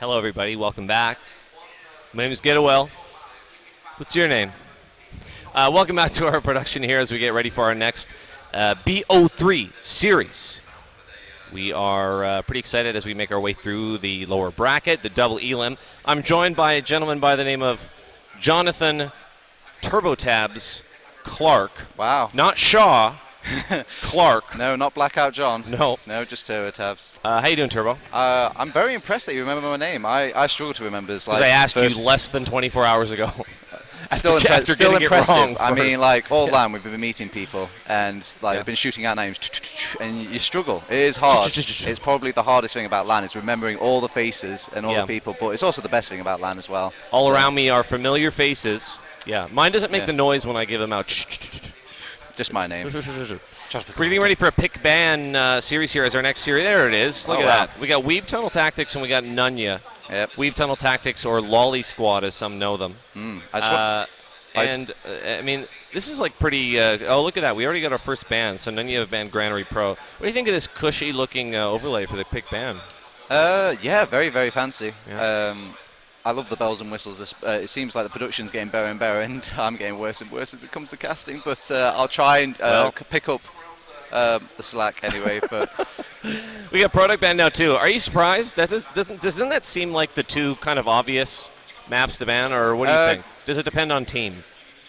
Hello, everybody. Welcome back. My name is Getawell. What's your name? Welcome back to our production here as we get ready for our next BO3 series. We are pretty excited as we make our way through the lower bracket, the double elim. I'm joined by a gentleman by the name of Jonathan TurboTabs Clark. Wow. Not Shaw. Clark. No, not Blackout John. No. No, just TurboTabs. How you doing, Turbo? I'm very impressed that you remember my name. I struggle to remember. Because I asked you less than 24 hours ago. Still impressive. I mean, like, all LAN, we've been meeting people, and I've been shooting out names, and you struggle. It is hard. It's probably the hardest thing about LAN is remembering all the faces and all the people, but it's also the best thing about LAN as well. All around me are familiar faces. Yeah, mine doesn't make the noise when I give them out. Just my name. We're getting ready for a pick ban series here as our next series. There it is. Look at that. We got Weebtunnel Tactics and we got Nunya. Yep. Weebtunnel Tactics, or Lolly Squad as some know them. I mean, this is like pretty... oh, look at that. We already got our first ban, so Nunya have banned Granary Pro. What do you think of this cushy-looking overlay for the pick ban? Yeah, very, very fancy. Yeah. I love the bells and whistles. It seems like the production's getting better and better, and I'm getting worse and worse as it comes to casting. But I'll try and pick up the slack anyway. But we got product ban now too. Are you surprised? That doesn't that seem like the two kind of obvious maps to ban, or what do you think? Does it depend on team?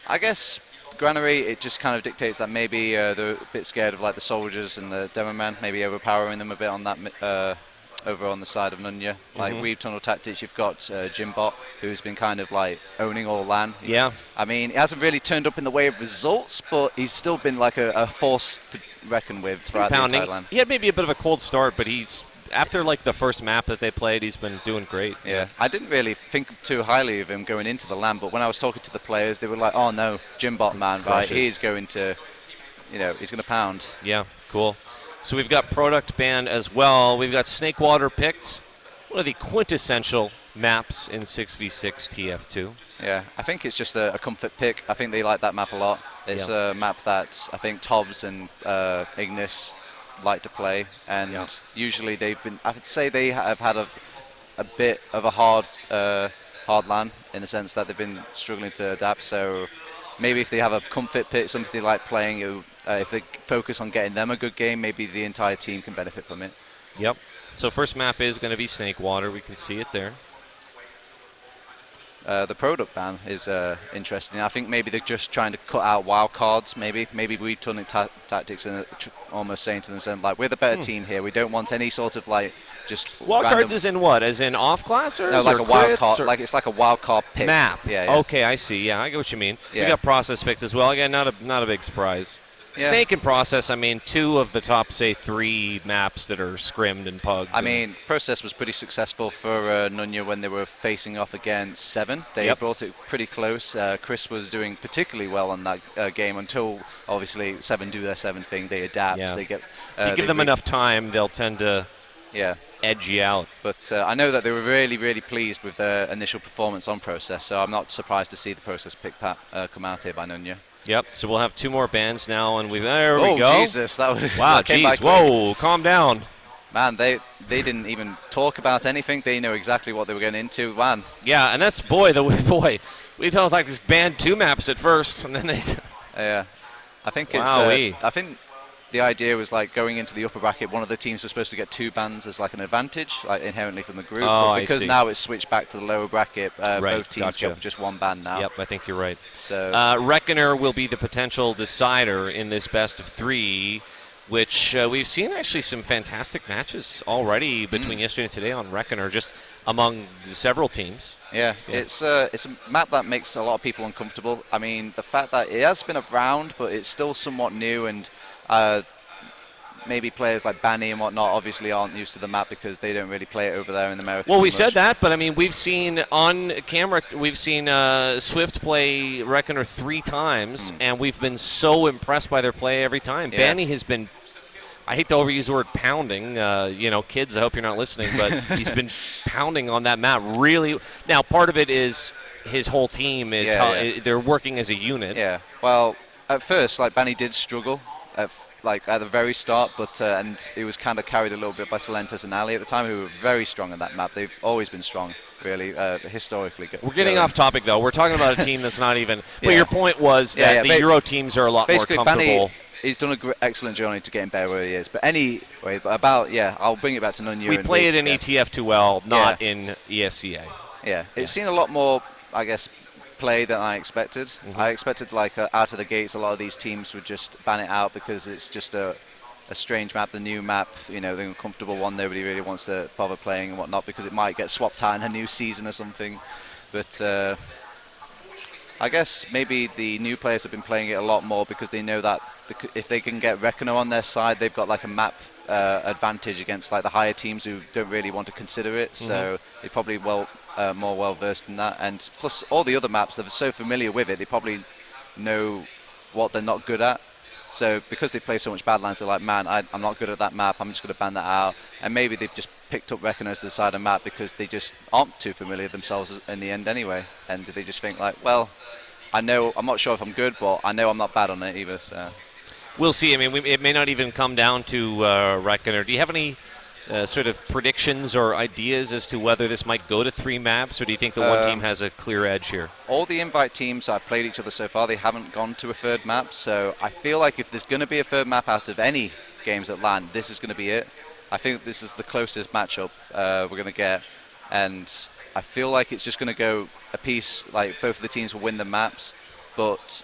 I guess Granary, it just kind of dictates that maybe they're a bit scared of like the soldiers and the demo man, maybe overpowering them a bit on that. Over on the side of Nunya. Like Weebtunnel Tactics, you've got Jimbot, who's been kind of like owning all LAN. Yeah. I mean, he hasn't really turned up in the way of results, but he's still been like a force to reckon with throughout the entire LAN. He had maybe a bit of a cold start, but he's, after like the first map that they played, he's been doing great. Yeah. I didn't really think too highly of him going into the LAN, but when I was talking to the players, they were like, oh no, Jimbot man, right, he's going to, he's going to pound. Yeah, cool. So we've got product ban as well. We've got Snakewater picked, one of the quintessential maps in 6v6 TF2. Yeah, I think it's just a comfort pick. I think they like that map a lot. It's a map that I think Tobbs and Ignis like to play, and usually they've been. I would say they have had a bit of a hard LAN in the sense that they've been struggling to adapt. So maybe if they have a comfort pick, something they like playing, if they focus on getting them a good game, maybe the entire team can benefit from it. Yep. So first map is going to be Snakewater. We can see it there. The product ban is interesting. I think maybe they're just trying to cut out wild cards. Maybe Weebtunnel Tactics and almost saying to themselves, like, we're the better team here. We don't want any sort of like just wild cards. Is in what? As in off classers? No, like or a wild crits, card. Like it's like a wild card pick map. Yeah. Okay, I see. Yeah, I get what you mean. Yeah. We got process picked as well. Again, not a big surprise. Yeah. Snake and Process, I mean, two of the top, say, three maps that are scrimmed and pugged. I mean, Process was pretty successful for Nunya when they were facing off against Seven. They brought it pretty close. Chris was doing particularly well on that game until, obviously, Seven do their Seven thing. They adapt. Yeah. They get. If you give them enough time, they'll tend to edge you out. But I know that they were really, really pleased with their initial performance on Process, so I'm not surprised to see the Process pick come out here by Nunya. Yep, so we'll have two more bans now, and there we go. Oh, Jesus, that was... Wow, jeez, whoa, calm down. Man, they didn't even talk about anything. They know exactly what they were getting into, man. Yeah, and that's, boy, we felt like this banned two maps at first, and then they... Yeah, I think it's... I think the idea was like going into the upper bracket, one of the teams was supposed to get two bans as like an advantage, like inherently from the group. Oh, but because now it's switched back to the lower bracket, both teams get just one ban now. Yep, I think you're right. So Reckoner will be the potential decider in this best of three, which we've seen actually some fantastic matches already between yesterday and today on Reckoner, just among several teams. Yeah, it's a map that makes a lot of people uncomfortable. I mean, the fact that it has been around, but it's still somewhat new, and maybe players like Banny and whatnot obviously aren't used to the map because they don't really play it over there in America. Well, we said that, but I mean, we've seen on camera, we've seen Swift play Reckoner 3 times, and we've been so impressed by their play every time. Yeah. Banny has been, I hate to overuse the word pounding, kids, I hope you're not listening, but he's been pounding on that map really. Now, part of it is his whole team is they're working as a unit. Yeah, well, at first, like, Banny did struggle like at the very start, but and it was kind of carried a little bit by Salentis and Ali at the time, who were very strong on that map. They've always been strong, really, historically. We're getting off topic, though. We're talking about a team that's not even. But your point was that the Euro teams are a lot more comfortable. Banny, he's done an excellent journey to getting better where he is. But anyway, I'll bring it back to Nunya. We play it in ETF2L, not in ESCA. Yeah, it's seen a lot more, I guess, play than I expected. I expected, like, out of the gates, a lot of these teams would just ban it out because it's just a strange map, the new map, the uncomfortable one nobody really wants to bother playing and whatnot because it might get swapped out in a new season or something. But I guess maybe the new players have been playing it a lot more because they know that if they can get Reckoner on their side, they've got like a map advantage against like the higher teams who don't really want to consider it. So they're probably more well versed in that. And plus all the other maps, they're so familiar with it, they probably know what they're not good at. So because they play so much Badlands, they're like, man, I'm not good at that map, I'm just going to ban that out. And maybe they've just picked up Reckoners to the side of the map because they just aren't too familiar themselves in the end anyway. And they just think like, well, I'm not sure if I'm good, but I know I'm not bad on it either. So we'll see. I mean, it may not even come down to Reckoner. Do you have any sort of predictions or ideas as to whether this might go to 3 maps, or do you think the one team has a clear edge here? All the invite teams that have played each other so far, they haven't gone to a 3rd map, so I feel like if there's going to be a 3rd map out of any games at LAN, this is going to be it. I think this is the closest matchup we're going to get, and I feel like it's just going to go a piece, like both of the teams will win the maps, but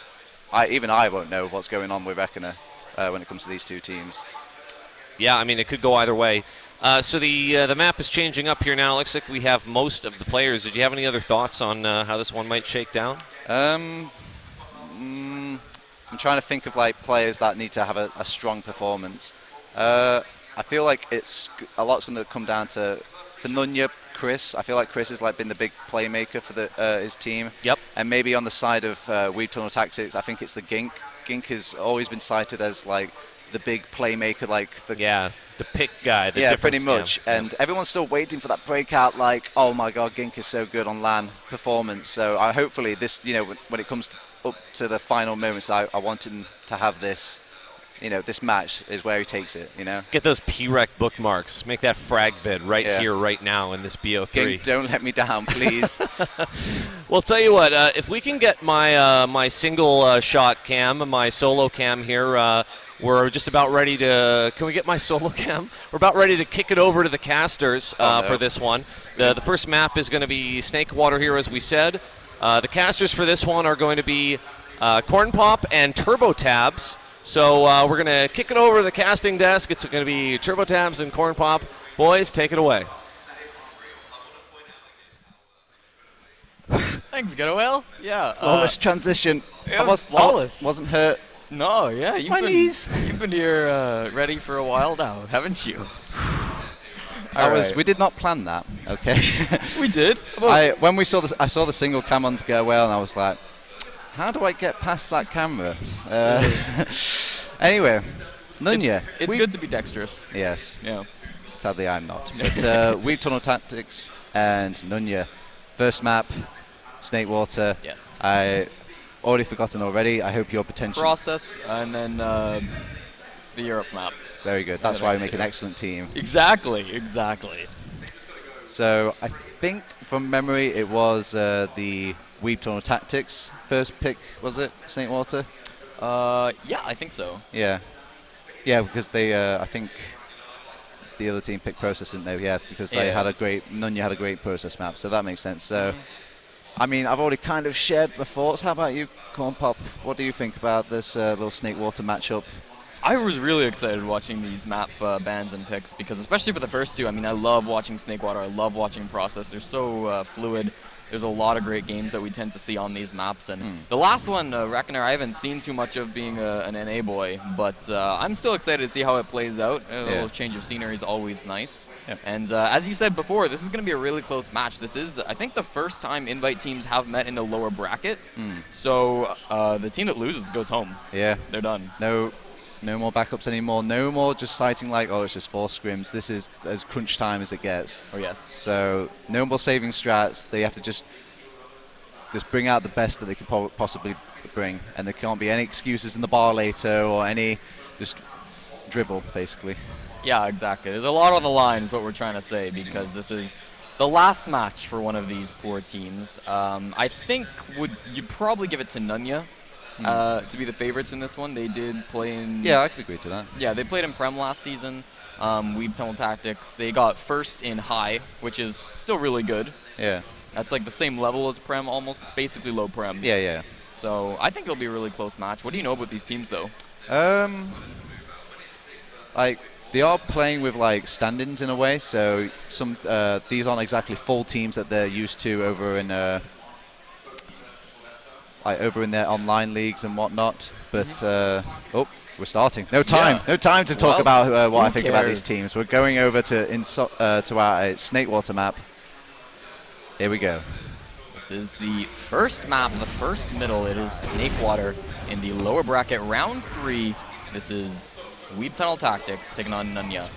even I won't know what's going on with Reckoner when it comes to these two teams. Yeah, I mean, it could go either way. So the map is changing up here now. Looks like we have most of the players. Did you have any other thoughts on how this one might shake down? I'm trying to think of like players that need to have a strong performance. I feel like a lot's going to come down to for Nunya, Chris. I feel like Chris has like been the big playmaker for his team. Yep. And maybe on the side of Weebtunnel Tactics, I think it's the Gink. Gink has always been cited as like the big playmaker, like the pick guy. Pretty much. Yeah. And everyone's still waiting for that breakout. Like, oh my God, Gink is so good on LAN performance. So hopefully this, when it comes up to the final moments, I want him to have this. This match is where he takes it. Get those PREC bookmarks. Make that frag vid here, right now in this BO3. Gink, don't let me down, please. Well, tell you what. If we can get my single shot cam, my solo cam here. We're just about ready to. Can we get my solo cam? We're about ready to kick it over to the casters for this one. The first map is going to be Snakewater here, as we said. The casters for this one are going to be Cornpop and TurboTabs. So we're going to kick it over to the casting desk. It's going to be TurboTabs and Cornpop. Boys, take it away. Thanks, Getawell. Yeah. Flawless transition. It was flawless. Wasn't hurt. No, yeah, you've been here ready for a while now, haven't you? We did not plan that. Okay. We did. When I saw the single cam on to go well, and I was like, how do I get past that camera? Anyway, Nunya. It's good to be dexterous. Yes. Yeah. Sadly, I'm not. But Weebtunnel Tactics and Nunya, first map, Snakewater. Yes. I already forgotten already. I hope your potential. Process and then the Europe map. Very good. That's why we make an excellent team. Exactly. So I think from memory it was the Weebtunnel Tactics first pick, was it? Snakewater? Yeah, I think so. Yeah. Yeah, because they I think the other team picked Process, didn't they? Yeah, because they had Nunya had a great Process map, so that makes sense. So I mean, I've already kind of shared my thoughts. How about you, Cornpop? What do you think about this little Snakewater matchup? I was really excited watching these map bans and picks because, especially for the first two, I mean, I love watching Snakewater. I love watching Process. They're so fluid. There's a lot of great games that we tend to see on these maps. And the last one, Reckoner, I haven't seen too much of being an NA boy, but I'm still excited to see how it plays out. A little change of scenery is always nice. Yep. And as you said before, this is going to be a really close match. This is, I think, the first time invite teams have met in the lower bracket. So the team that loses goes home. Yeah. They're done. No more backups anymore. No more just citing like, oh, it's just 4 scrims. This is as crunch time as it gets. Oh, yes. So no more saving strats. They have to just bring out the best that they can possibly bring. And there can't be any excuses in the bar later or any just dribble, basically. Yeah, exactly. There's a lot on the line is what we're trying to say, because this is the last match for one of these poor teams. I think you'd probably give it to Nunya to be the favorites in this one. They did play in... Yeah, I could agree to that. Yeah, they played in Prem last season. Weebtunnel Tactics. They got first in High, which is still really good. Yeah. That's like the same level as Prem almost. It's basically low Prem. Yeah, yeah. So I think it'll be a really close match. What do you know about these teams, though? Like, they are playing with like stand-ins in a way, so these aren't exactly full teams that they're used to over in their online leagues and whatnot. But oh, we're starting. No time to talk about what I think about these teams. We're going over to our Snakewater map. Here we go. This is the first map, the first middle. It is Snakewater in the lower bracket, round 3. This is Weebtunnel Tactics taking on Nunya.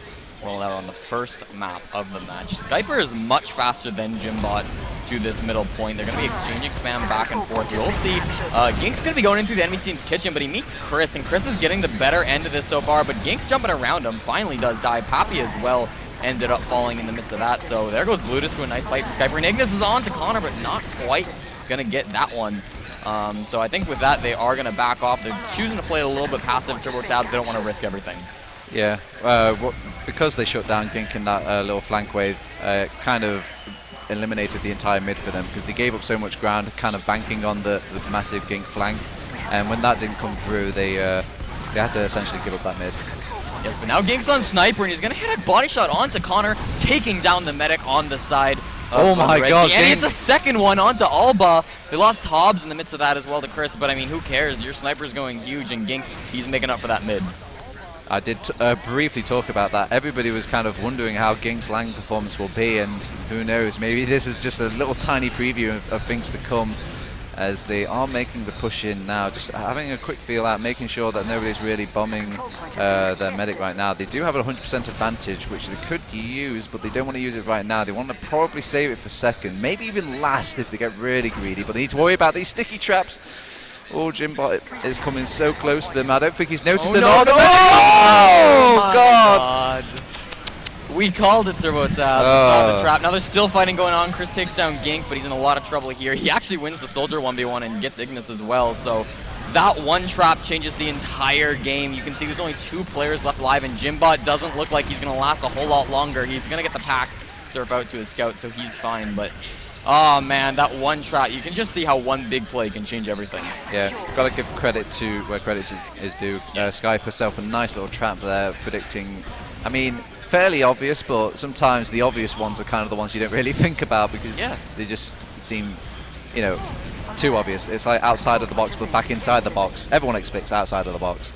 Rolling out on the first map of the match. Skyper is much faster than Jimbot to this middle point. They're going to be exchanging spam back and forth. You'll see Gink's going to be going in through the enemy team's kitchen, but he meets Chris, and Chris is getting the better end of this so far, but Gink's jumping around him. Finally does die. Pappy as well ended up falling in the midst of that. So there goes Blutus to a nice fight from Skyper. And Ignis is on to Connor, but not quite going to get that one. So I think with that, they are going to back off. They're choosing to play a little bit passive TurboTabs. They don't want to risk everything. Yeah, because they shut down Gink in that little flank wave, kind of eliminated the entire mid for them, because they gave up so much ground, kind of banking on the massive Gink flank. And when that didn't come through, they had to essentially give up that mid. Yes, but now Gink's on Sniper, and he's going to hit a body shot onto Connor, taking down the medic on the side. Oh my god, and it's a second one onto Alba. They lost Hobbs in the midst of that as well to Chris, but I mean, who cares? Your Sniper's going huge, and Gink, he's making up for that mid. I did briefly talk about that. Everybody was kind of wondering how Gink's Lang performance will be, and who knows, maybe this is just a little tiny preview of things to come, as they are making the push in now, just having a quick feel out, making sure that nobody's really bombing their medic right now. They do have a 100% advantage, which they could use, but they don't want to use it right now. They want to probably save it for second, maybe even last if they get really greedy, but they need to worry about these sticky traps. Oh, Jimbot is coming so close to them. I don't think he's noticed them. No, Oh, God. We called it, TurboTabs. Saw the trap. Now there's still fighting going on. Chris takes down Gink, but he's in a lot of trouble here. He actually wins the Soldier 1v1 and gets Ignis as well. So that one trap changes the entire game. You can see there's only 2 players left alive, and Jimbot doesn't look like he's going to last a whole lot longer. He's going to get the pack, surf out to his scout, so he's fine. But oh man, that one trap, you can just see how one big play can change everything. Yeah, got to give credit to where credit is due. Sky herself a nice little trap there, predicting, I mean, fairly obvious, but sometimes the obvious ones are kind of the ones you don't really think about, because they just seem, you know, too obvious. It's like outside of the box, but back inside the box. Everyone expects outside of the box.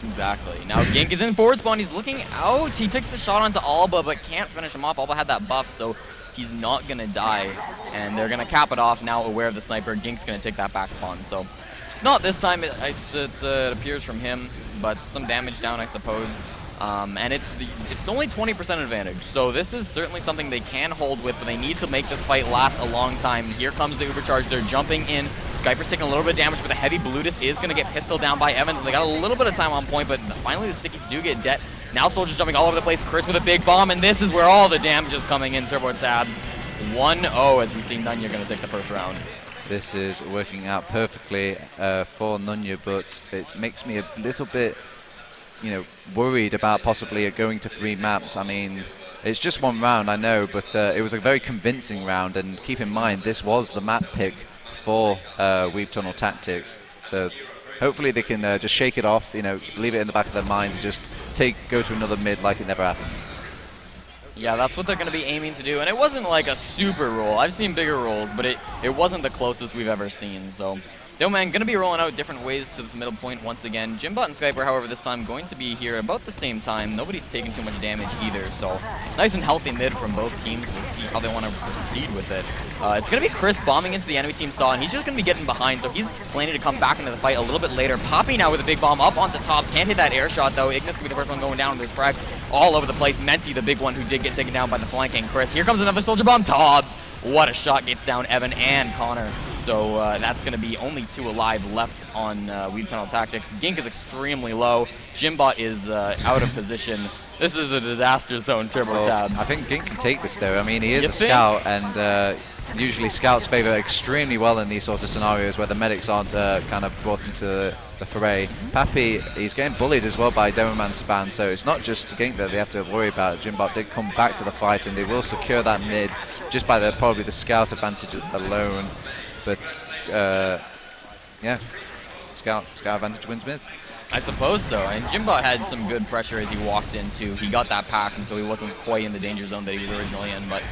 Exactly. Now Gink is in forward spawn. He's looking out. He takes a shot onto Alba, but can't finish him off. Alba had that buff, so he's not going to die, and they're going to cap it off now, aware of the sniper. Gink's going to take that back spawn, so not this time, it appears from him, but some damage down, I suppose. And it's only 20% advantage, so this is certainly something they can hold with, but they need to make this fight last a long time. Here comes the overcharge. They're jumping in. Skyper's taking a little bit of damage, but the heavy Blutus is going to get pistoled down by Evans, and they got a little bit of time on point, but finally the stickies do get dead. Now Soldier's jumping all over the place. Chris with a big bomb, and this is where all the damage is coming in. TurboTabs 1-0 as we see Nunya going to take the first round. This is working out perfectly for Nunya, but it makes me a little bit, you know, worried about possibly going to 3 maps. I mean, it's just 1 round, I know, but it was a very convincing round, and keep in mind, this was the map pick for Weebtunnel Tactics. So hopefully they can just shake it off, you know, leave it in the back of their minds, and just go to another mid like it never happened. Yeah, that's what they're going to be aiming to do, and it wasn't like a super roll. I've seen bigger rolls, but it wasn't the closest we've ever seen, so Doman going to be rolling out different ways to this middle point once again. Jimbot and Skyper, however, this time going to be here about the same time. Nobody's taking too much damage either, so nice and healthy mid from both teams. We'll see how they want to proceed with it. It's going to be Chris bombing into the enemy team saw, and he's just going to be getting behind, so he's planning to come back into the fight a little bit later. Poppy now with a big bomb up onto tops. Can't hit that air shot, though. Ignis going to be the first one going down with his frags all over the place. Menti, the big one, who did get taken down by the flanking Chris. Here comes another soldier bomb. Tobbs. What a shot. Gets down Evan and Connor. So that's going to be only 2 alive left on Weebtunnel Tactics. Gink is extremely low. Jimbot is out of position. This is a disaster zone, TurboTabs. I think Gink can take this though. I mean, he is a scout, and usually scouts favor extremely well in these sorts of scenarios where the medics aren't kind of brought into the foray. Pappy, he's getting bullied as well by Demoman Span, so it's not just Gink that they have to worry about. Jimbot did come back to the fight, and they will secure that mid just by probably the scout advantage alone. But yeah, scout advantage wins mid. I suppose so, and Jimbot had some good pressure as he walked into. He got that pack, and so he wasn't quite in the danger zone that he was originally in. But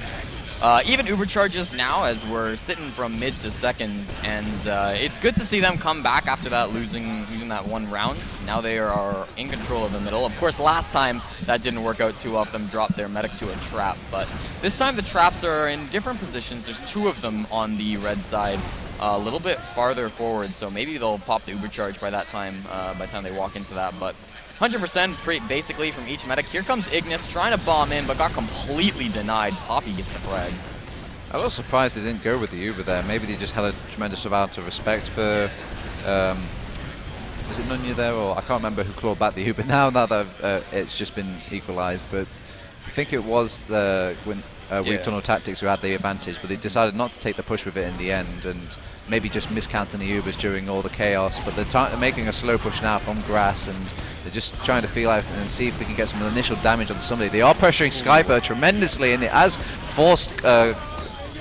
even Uber charges now as we're sitting from mid to seconds, and it's good to see them come back after that losing that 1 round. Now they are in control of the middle. Of course, last time that didn't work out too well. Them dropped their medic to a trap, but this time the traps are in different positions. There's 2 of them on the red side, a little bit farther forward, so maybe they'll pop the Uber charge by that time. By the time they walk into that, but 100% basically from each medic. Here comes Ignis trying to bomb in, but got completely denied. Poppy gets the frag. I was surprised they didn't go with the Uber there. Maybe they just had a tremendous amount of respect for. Was it Nunya there, or I can't remember who clawed back the Uber now that it's just been equalized. But I think it was the Weebtunnel Tactics who had the advantage, but they decided not to take the push with it in the end, and maybe just miscounting the Ubers during all the chaos. But they're making a slow push now from grass, and they're just trying to feel out and see if they can get some initial damage on somebody. They are pressuring Skyper tremendously, and it has forced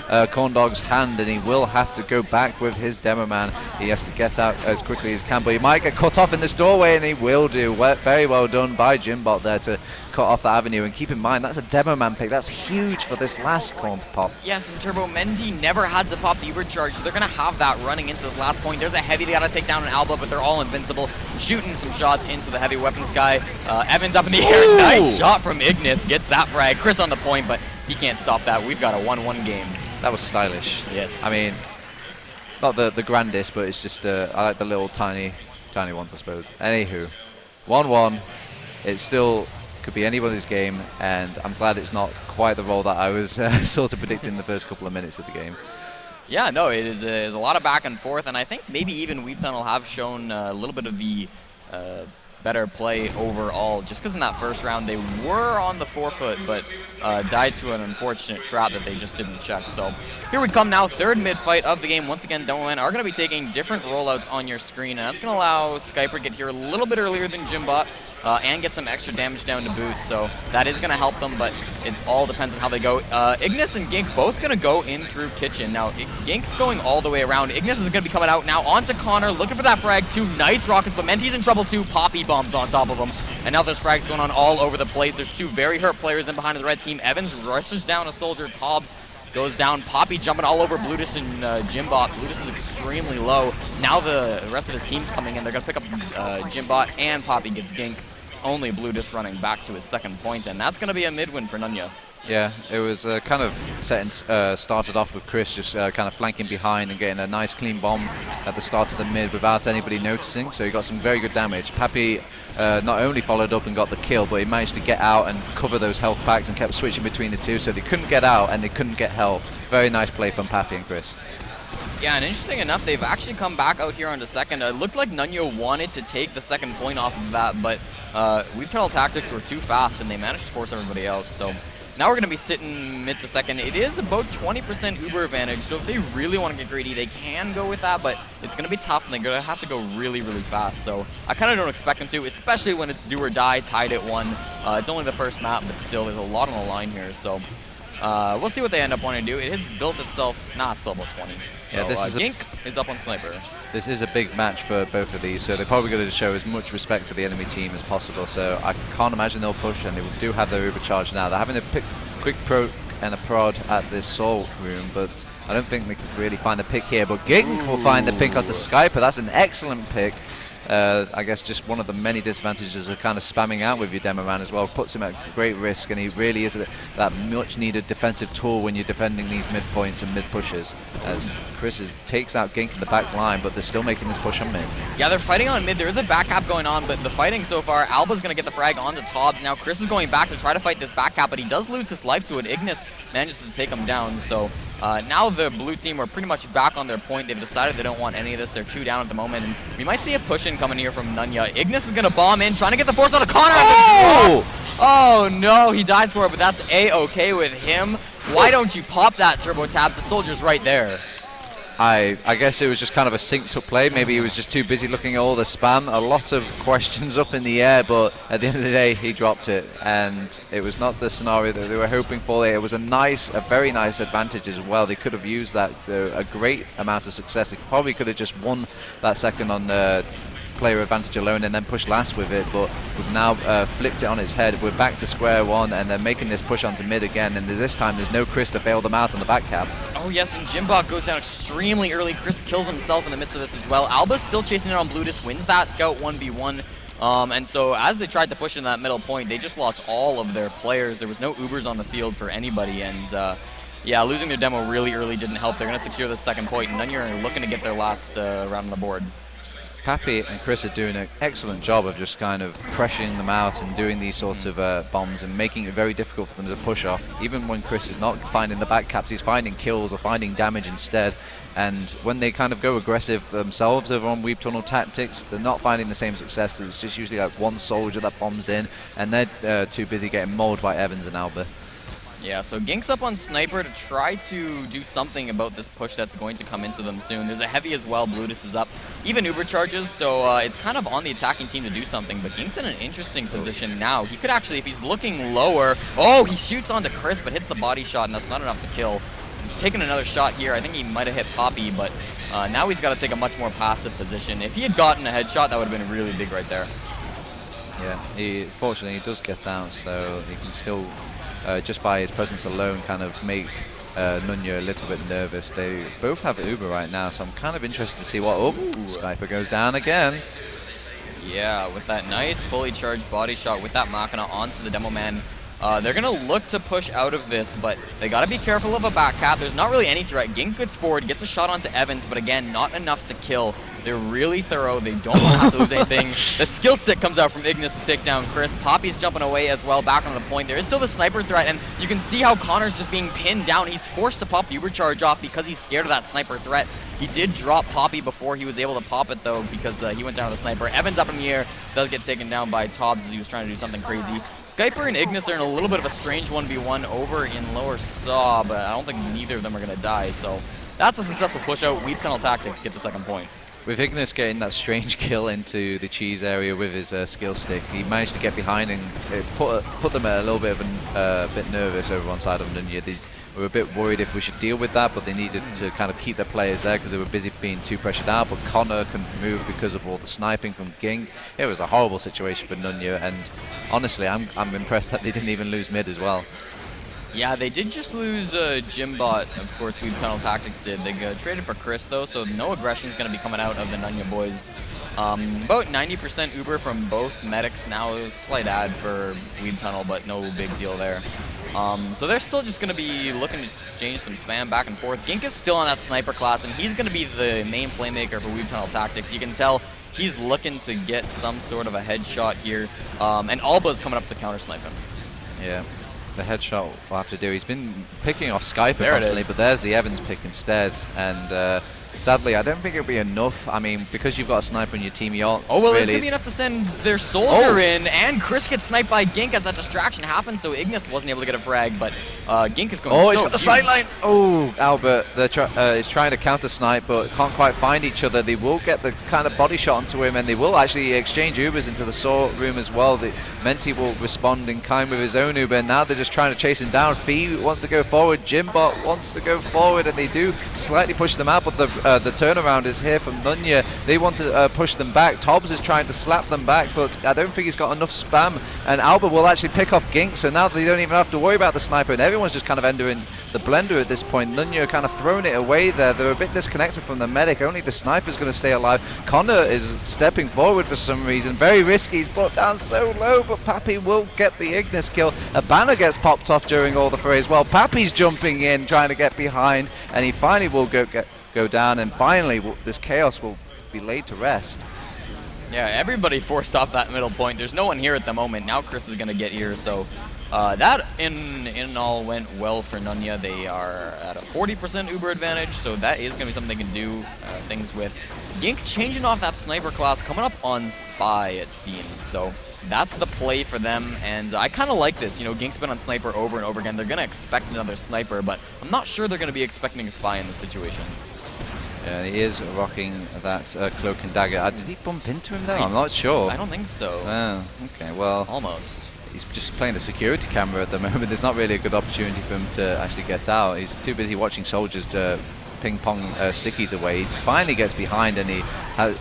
Corndog's hand, and he will have to go back with his demo man. He has to get out as quickly as he can, but he might get cut off in this doorway, and he will do. Very well done by Jimbot there to cut off the avenue. And keep in mind, that's a demo man pick. That's huge for this last Cornpop. Yes, and Turbo Mendy never had to pop the Uber charge, so they're going to have that running into this last point. There's a heavy they got to take down an Alba, but they're all invincible. Shooting some shots into the heavy weapons guy. Evans up in the air. Ooh. Nice shot from Ignis. Gets that frag. Chris on the point, but he can't stop that. We've got a 1-1 game. That was stylish. Yes. I mean, not the grandest, but it's just I like the little tiny ones, I suppose. Anywho, 1-1. It still could be anybody's game, and I'm glad it's not quite the role that I was sort of predicting the first couple of minutes of the game. Yeah, no, it is a lot of back and forth, and I think maybe even Weebtunnel have shown a little bit of the better play overall, just because in that first round they were on the forefoot, but died to an unfortunate trap that they just didn't check. So here we come now, third mid fight of the game. Once again, Demoman are going to be taking different rollouts on your screen, and that's going to allow Skyper to get here a little bit earlier than Jimbot, and get some extra damage down to boot, so that is going to help them, but it all depends on how they go. Ignis and Gink both going to go in through kitchen. Now, Gink's going all the way around. Ignis is going to be coming out now onto Connor, looking for that frag too. Nice rockets, but Menti's in trouble too. Poppy bombs on top of him, and now there's frags going on all over the place. There's 2 very hurt players in behind the red team. Evans rushes down a soldier. Hobbs goes down. Poppy jumping all over Blutus and Jimbot. Blutus is extremely low. Now the rest of his team's coming in. They're going to pick up Jimbot, and Poppy gets Gink. It's only Blutus running back to his second point, and that's going to be a mid-win for Nunya. Yeah, it was kind of started off with Chris just kind of flanking behind and getting a nice clean bomb at the start of the mid without anybody noticing, so he got some very good damage. Pappy not only followed up and got the kill, but he managed to get out and cover those health packs and kept switching between the two, so they couldn't get out and they couldn't get health. Very nice play from Pappy and Chris. Yeah, and interesting enough, they've actually come back out here on the second. It looked like Nunya wanted to take the second point off of that, but Weebtunnel Tactics were too fast, and they managed to force everybody out. So now we're going to be sitting mid to second. It is about 20% Uber advantage, so if they really want to get greedy, they can go with that, but it's going to be tough, and they're going to have to go really, really fast. So I kind of don't expect them to, especially when it's do or die, tied at 1. It's only the first map, but still, there's a lot on the line here. So we'll see what they end up wanting to do. It has built itself. Nah, it's still about 20. So, Yeah, this is Gink is up on Sniper. This is a big match for both of these, so they're probably going to show as much respect for the enemy team as possible. So I can't imagine they'll push, and they do have their overcharge now. They're having a quick pro and a prod at this soul room, but I don't think they could really find a pick here. But Gink will find the pick on the Skyper. That's an excellent pick. I guess just one of the many disadvantages of kind of spamming out with your demo man as well. Puts him at great risk, and he really is that much needed defensive tool when you're defending these mid points and mid pushes. As Chris takes out Gink in the back line, but they're still making this push on mid. Yeah, they're fighting on mid. There is a back cap going on, but the fighting so far, Alba's going to get the frag onto Tobbs. Now Chris is going back to try to fight this back cap, but he does lose his life to it. Ignis manages to take him down, so Now the blue team are pretty much back on their point. They've decided they don't want any of this. They're 2 down at the moment. And we might see a push-in coming here from Nunya. Ignis is going to bomb in, trying to get the force out of Connor. Oh, no, he dies for it, but that's A-okay with him. Why don't you pop that TurboTabs? The soldier's right there. I guess it was just kind of a synced up play. Maybe he was just too busy looking at all the spam. A lot of questions up in the air, but at the end of the day, he dropped it. And it was not the scenario that they were hoping for. It was a very nice advantage as well. They could have used that a great amount of success. They probably could have just won that second on player advantage alone and then push last with it, but we've now flipped it on its head. We're back to square one and they're making this push onto mid again, and this time there's no Chris to bail them out on the back cap. Oh yes, and Jimbot goes down extremely early. Chris kills himself in the midst of this as well. Alba's still chasing it on Blutus, wins that scout 1v1. And so as they tried to push in that middle point, they just lost all of their players. There was no Ubers on the field for anybody, and yeah, losing their demo really early didn't help. They're going to secure the second point, and Nunya are looking to get their last round on the board. Pappy and Chris are doing an excellent job of just kind of pressuring them out and doing these sorts of bombs and making it very difficult for them to push off. Even when Chris is not finding the back caps, he's finding kills or finding damage instead. And when they kind of go aggressive themselves over on Weebtunnel tactics, they're not finding the same success because it's just usually like one soldier that bombs in, and they're too busy getting mauled by Evans and Alba. Yeah, so Gink's up on Sniper to try to do something about this push that's going to come into them soon. There's a heavy as well, Blutus is up. Even Uber charges, so it's kind of on the attacking team to do something, but Gink's in an interesting position now. He could actually, if he's looking lower, oh, he shoots onto Chris, but hits the body shot, and that's not enough to kill. Taking another shot here, I think he might have hit Poppy, but now he's got to take a much more passive position. If he had gotten a headshot, that would have been really big right there. Yeah, fortunately he does get out, so he can still, just by his presence alone, kind of make Nunya a little bit nervous. They both have Uber right now, so I'm kind of interested to see what... Oh, Sniper goes down again. Yeah, with that nice fully charged body shot with that Machina onto the Demo Man. They're going to look to push out of this, but they got to be careful of a back cap. There's not really any threat. Gink gets forward, gets a shot onto Evans, but again, not enough to kill. They're really thorough. They don't want to have to lose anything. The skill stick comes out from Ignis to take down Chris. Poppy's jumping away as well, back on the point. There is still the sniper threat, and you can see how Connor's just being pinned down. He's forced to pop the Uber charge off because he's scared of that sniper threat. He did drop Poppy before he was able to pop it, though, because he went down with the sniper. Evans up in the air, does get taken down by Tobbs as he was trying to do something crazy. Skyper and Ignis are in a little bit of a strange 1v1 over in lower saw, but I don't think neither of them are going to die, so that's a successful push out. Weebtunnel tactics get the second point. With Ignis getting that strange kill into the cheese area with his skill stick, he managed to get behind and put them a little bit of a bit nervous over one side of Nunya. They were a bit worried if we should deal with that, but they needed to kind of keep their players there because they were busy being too pressured out. But Connor couldn't move because of all the sniping from Ging. It was a horrible situation for Nunya, and honestly, I'm impressed that they didn't even lose mid as well. Yeah, they did just lose Jimbot, of course, Weebtunnel Tactics did. They traded for Chris, though, so no aggression is going to be coming out of the Nunya boys. About 90% Uber from both medics now. It was a slight ad for Weebtunnel, but no big deal there. So they're still just going to be looking to exchange some spam back and forth. Gink is still on that sniper class, and he's going to be the main playmaker for Weebtunnel Tactics. You can tell he's looking to get some sort of a headshot here, and Alba's coming up to counter-snipe him. Yeah. The headshot will have to do. He's been picking off Skyper constantly, but there's the Evans pick instead. And sadly, I don't think it'll be enough. I mean, because you've got a sniper in your team, you're oh, well, really... it's going to be enough to send their soldier in, and Chris gets sniped by Gink as that distraction happens, so Ignis wasn't able to get a frag, but Gink is going oh, he's got the sideline! Oh, Albert is trying to counter-snipe, but can't quite find each other. They will get the kind of body shot onto him, and they will actually exchange Ubers into the saw room as well. The Menti will respond in kind with his own Uber, and now they're just trying to chase him down. Fee wants to go forward, Jimbot wants to go forward, and they do slightly push them out, but the turnaround is here from Nunya. They want to push them back. Tobbs is trying to slap them back, but I don't think he's got enough spam, and Albert will actually pick off Gink, so now they don't even have to worry about the sniper, and everyone's just kind of entering the blender at this point. Nunya kind of throwing it away there. They're a bit disconnected from the medic. Only the sniper's going to stay alive. Connor is stepping forward for some reason. Very risky. He's brought down so low, but Pappy will get the Ignis kill. A banner gets popped off during all the frays. Well, Pappy's jumping in, trying to get behind, and he finally will go down, and finally this chaos will be laid to rest. Yeah, everybody forced off that middle point. There's no one here at the moment. Now Chris is going to get here, so That in all went well for Nunya. They are at a 40% Uber advantage, so that is going to be something they can do things with. Gink changing off that sniper class, coming up on Spy, it seems. So that's the play for them, and I kind of like this. You know, Gink's been on Sniper over and over again. They're going to expect another Sniper, but I'm not sure they're going to be expecting a Spy in this situation. Yeah, he is rocking that cloak and dagger. Did he bump into him though? I'm not sure. I don't think so. Oh, okay, well. Almost. He's just playing the security camera at the moment. There's not really a good opportunity for him to actually get out. He's too busy watching soldiers to ping pong stickies away. He finally gets behind and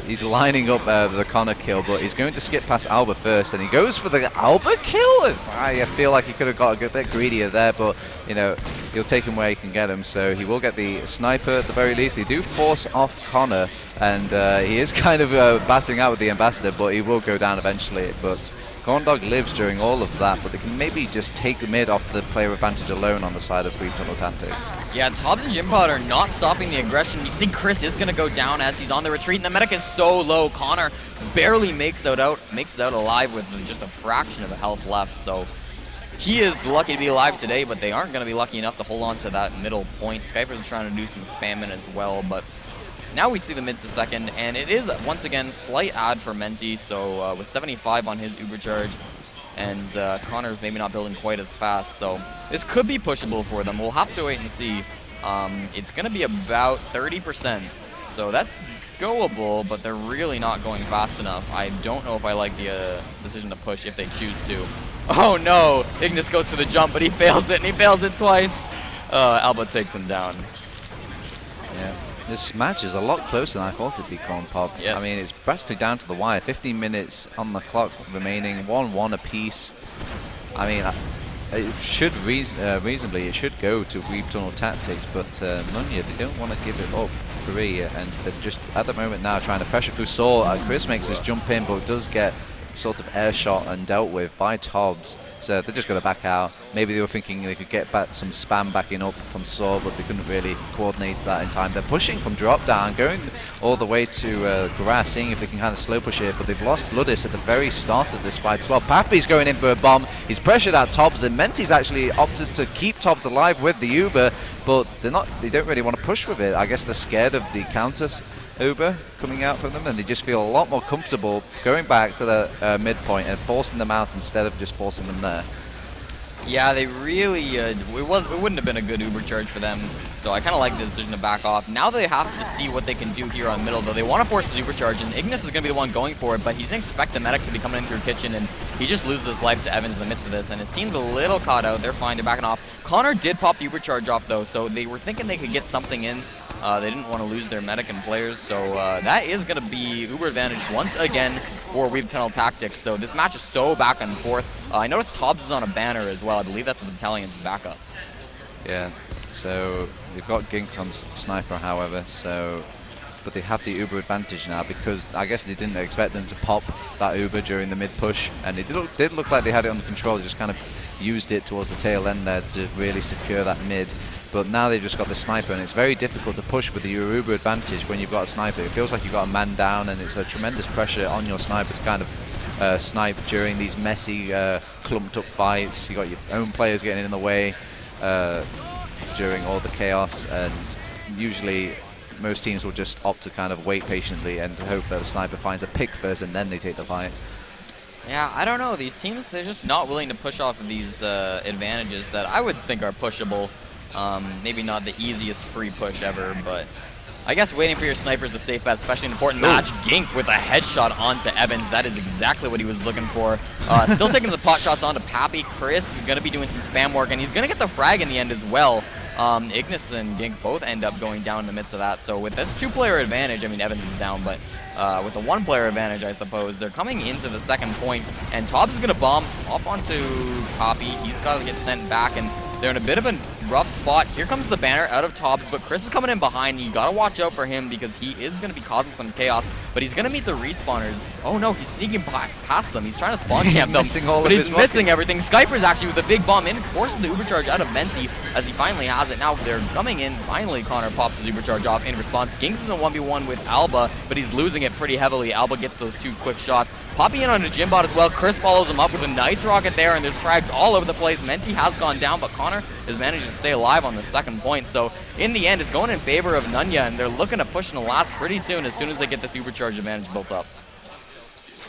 he's lining up the Connor kill, but he's going to skip past Alba first, and he goes for the Alba kill. I feel like he could have got a bit greedier there, but you know, he'll take him where he can get him, so he will get the sniper at the very least. They do force off Connor, and he is kind of battling out with the ambassador, but he will go down eventually. But Corndog lives during all of that, but they can maybe just take the mid off the player advantage alone on the side of Weebtunnel tactics. Yeah, Tobbs and Jimpod are not stopping the aggression. You think Chris is going to go down as he's on the retreat, and the medic is so low. Connor barely makes it out alive with just a fraction of the health left. So he is lucky to be alive today, but they aren't going to be lucky enough to hold on to that middle point. Skypers are trying to do some spamming as well, but now we see the mid to second, and it is, once again, slight ad for Menti, so with 75 on his Uber charge, and Connor's maybe not building quite as fast, so this could be pushable for them. We'll have to wait and see. It's going to be about 30%, so that's goable, but they're really not going fast enough. I don't know if I like the decision to push if they choose to. Oh no! Ignis goes for the jump, but he fails it, and he fails it twice. Alba takes him down. Yeah. This match is a lot closer than I thought it'd be, Cornpop. Yes. I mean, it's practically down to the wire. 15 minutes on the clock remaining, 1-1 apiece. I mean, it should reasonably, it should go to Weebtunnel tactics, but Nunya, they don't want to give it up free, and they're just, at the moment now, trying to pressure through Saul. Chris makes his jump in, but does get sort of air shot and dealt with by Tobbs. So they're just going to back out. Maybe they were thinking they could get back some spam backing up from Saw, but they couldn't really coordinate that in time. They're pushing from drop down, going all the way to grass, seeing if they can kind of slow push it, but they've lost Bloodis at the very start of this fight as well. Pappy's going in for a bomb. He's pressured out Tobbs, and Menti's actually opted to keep Tobbs alive with the Uber, but they don't really want to push with it. I guess they're scared of the counter Uber coming out from them, and they just feel a lot more comfortable going back to the midpoint and forcing them out instead of just forcing them there. Yeah, they really, it wouldn't have been a good Uber charge for them, so I kind of like the decision to back off. Now they have to see what they can do here on middle, though. They want to force the Uber charge, and Ignis is going to be the one going for it, but he didn't expect the medic to be coming in through kitchen, and he just loses his life to Evans in the midst of this, and his team's a little caught out. They're fine, they're backing off. Connor did pop the Uber charge off, though, so they were thinking they could get something in. They didn't want to lose their medic and players, so that is going to be Uber advantage once again for Weebtunnel tactics. So this match is so back and forth. I noticed Tobbs is on a banner as well. I believe that's the Battalion's backup. Yeah, so they've got Gink on Sniper, however, but they have the Uber advantage now because I guess they didn't expect them to pop that Uber during the mid push, and it did look like they had it under control. They just kind of used it towards the tail end there to really secure that mid. But now they've just got the sniper, and it's very difficult to push with the Uber advantage when you've got a sniper. It feels like you've got a man down, and it's a tremendous pressure on your sniper to kind of snipe during these messy, clumped up fights. You've got your own players getting in the way during all the chaos, and usually most teams will just opt to kind of wait patiently and hope that the sniper finds a pick first, and then they take the fight. Yeah, I don't know. These teams, they're just not willing to push off of these advantages that I would think are pushable. Maybe not the easiest free push ever, but I guess waiting for your sniper is a safe bet, especially in an important match. Gink with a headshot onto Evans. That is exactly what he was looking for. Still taking the pot shots onto Pappy. Chris is going to be doing some spam work, and he's going to get the frag in the end as well. Ignis and Gink both end up going down in the midst of that. So with this two-player advantage, I mean, Evans is down, but with the one-player advantage, I suppose, they're coming into the second point, and Tobbs is going to bomb up onto Pappy. He's got to get sent back, and they're in a bit of a rough spot. Here comes the banner out of Tobbs, but Chris is coming in behind. You got to watch out for him because he is going to be causing some chaos. but he's going to meet the respawners. Oh no, he's sneaking past them. He's trying to spawn camp them, missing all but of he's his missing rockets. everything. Skyper's actually with a big bomb in, forces the Ubercharge out of Menti as he finally has it. Now they're coming in. Finally, Connor pops his Ubercharge off in response. Ginks is in 1v1 with Alba, but he's losing it pretty heavily. Alba gets those 2 quick shots. Popping in on a Jimbot as well. Chris follows him up with a nice rocket there, and there's frags all over the place. Menti has gone down, but Connor is managing to stay alive on the second point. So in the end, it's going in favor of Nunya, and they're looking to push in the last pretty soon as they get this Ubercharge advantage built up.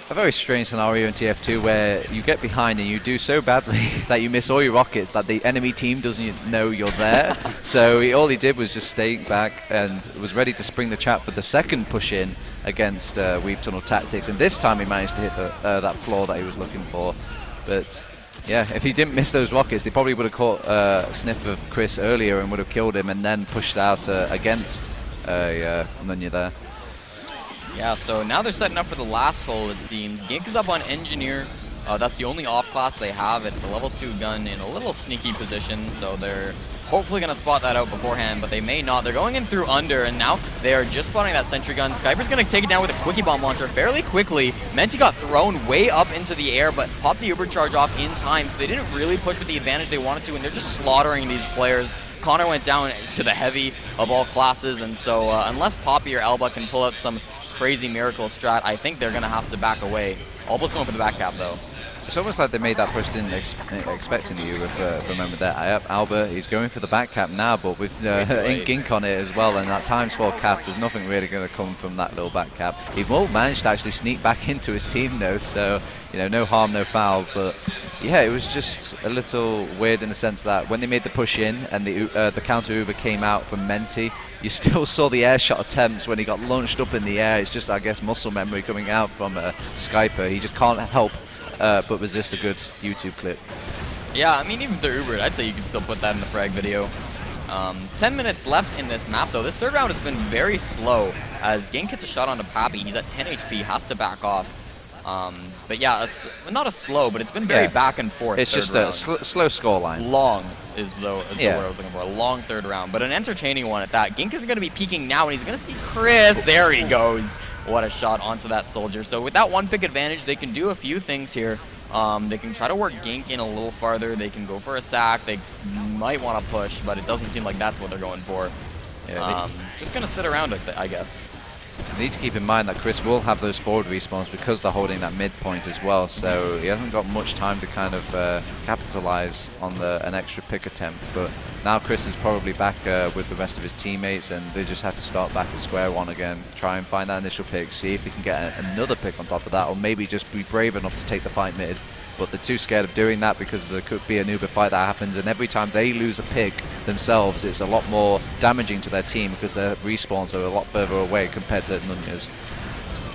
A very strange scenario in TF2 where you get behind and you do so badly that you miss all your rockets that the enemy team doesn't know you're there. So all he did was just stay back and was ready to spring the trap for the second push in against Weebtunnel Tactics, and this time he managed to hit that floor that he was looking for. But yeah, if he didn't miss those rockets, they probably would have caught a sniff of Chris earlier and would have killed him and then pushed out against Nunya there. Yeah, so now they're setting up for the last hole, it seems. Gink is up on Engineer. That's the only off class they have. It's a level 2 gun in a little sneaky position, so they're hopefully going to spot that out beforehand, but they may not. They're going in through under, and now they are just spotting that sentry gun. Skyper's going to take it down with a quickie bomb launcher fairly quickly. Menti got thrown way up into the air, but popped the Ubercharge off in time, so they didn't really push with the advantage they wanted to, and they're just slaughtering these players. Connor went down to the heavy of all classes, and so unless Poppy or Alba can pull out some crazy miracle strat, I think they're going to have to back away. Alba's going for the back cap, though. It's almost like they made that push, didn't expect you, remember that. Alba, he's going for the back cap now, but with Gink on it as well, and that times 4 cap, there's nothing really going to come from that little back cap. He will manage to actually sneak back into his team though, so no harm, no foul. But yeah, it was just a little weird in the sense that when they made the push in and the counter Uber came out from Menti, you still saw the air shot attempts when he got launched up in the air. It's just, I guess, muscle memory coming out from Skyper. He just can't help but resist a good YouTube clip. Yeah, I mean, even if they're Ubered, I'd say you can still put that in the frag video. 10 minutes left in this map, though. This third round has been very slow, as Gink hits a shot onto Pappy. He's at 10 HP, has to back off. But yeah, not a slow, but it's been very back and forth. It's just a slow scoreline. Long is the word I was looking for. A long third round, but an entertaining one at that. Gink is going to be peeking now, and he's going to see Chris. There he goes. What a shot onto that soldier. So with that 1 pick advantage, they can do a few things here. They can try to work Gink in a little farther. They can go for a sack. They might want to push, but it doesn't seem like that's what they're going for. Yeah, just going to sit around, I guess. You need to keep in mind that Chris will have those forward respawns because they're holding that midpoint as well, so he hasn't got much time to kind of capitalize on an extra pick attempt. But now Chris is probably back with the rest of his teammates, and they just have to start back at square one again, try and find that initial pick, see if they can get another pick on top of that, or maybe just be brave enough to take the fight mid. But they're too scared of doing that because there could be an Uber fight that happens, and every time they lose a pick themselves, it's a lot more damaging to their team because their respawns are a lot further away compared to Nunya's.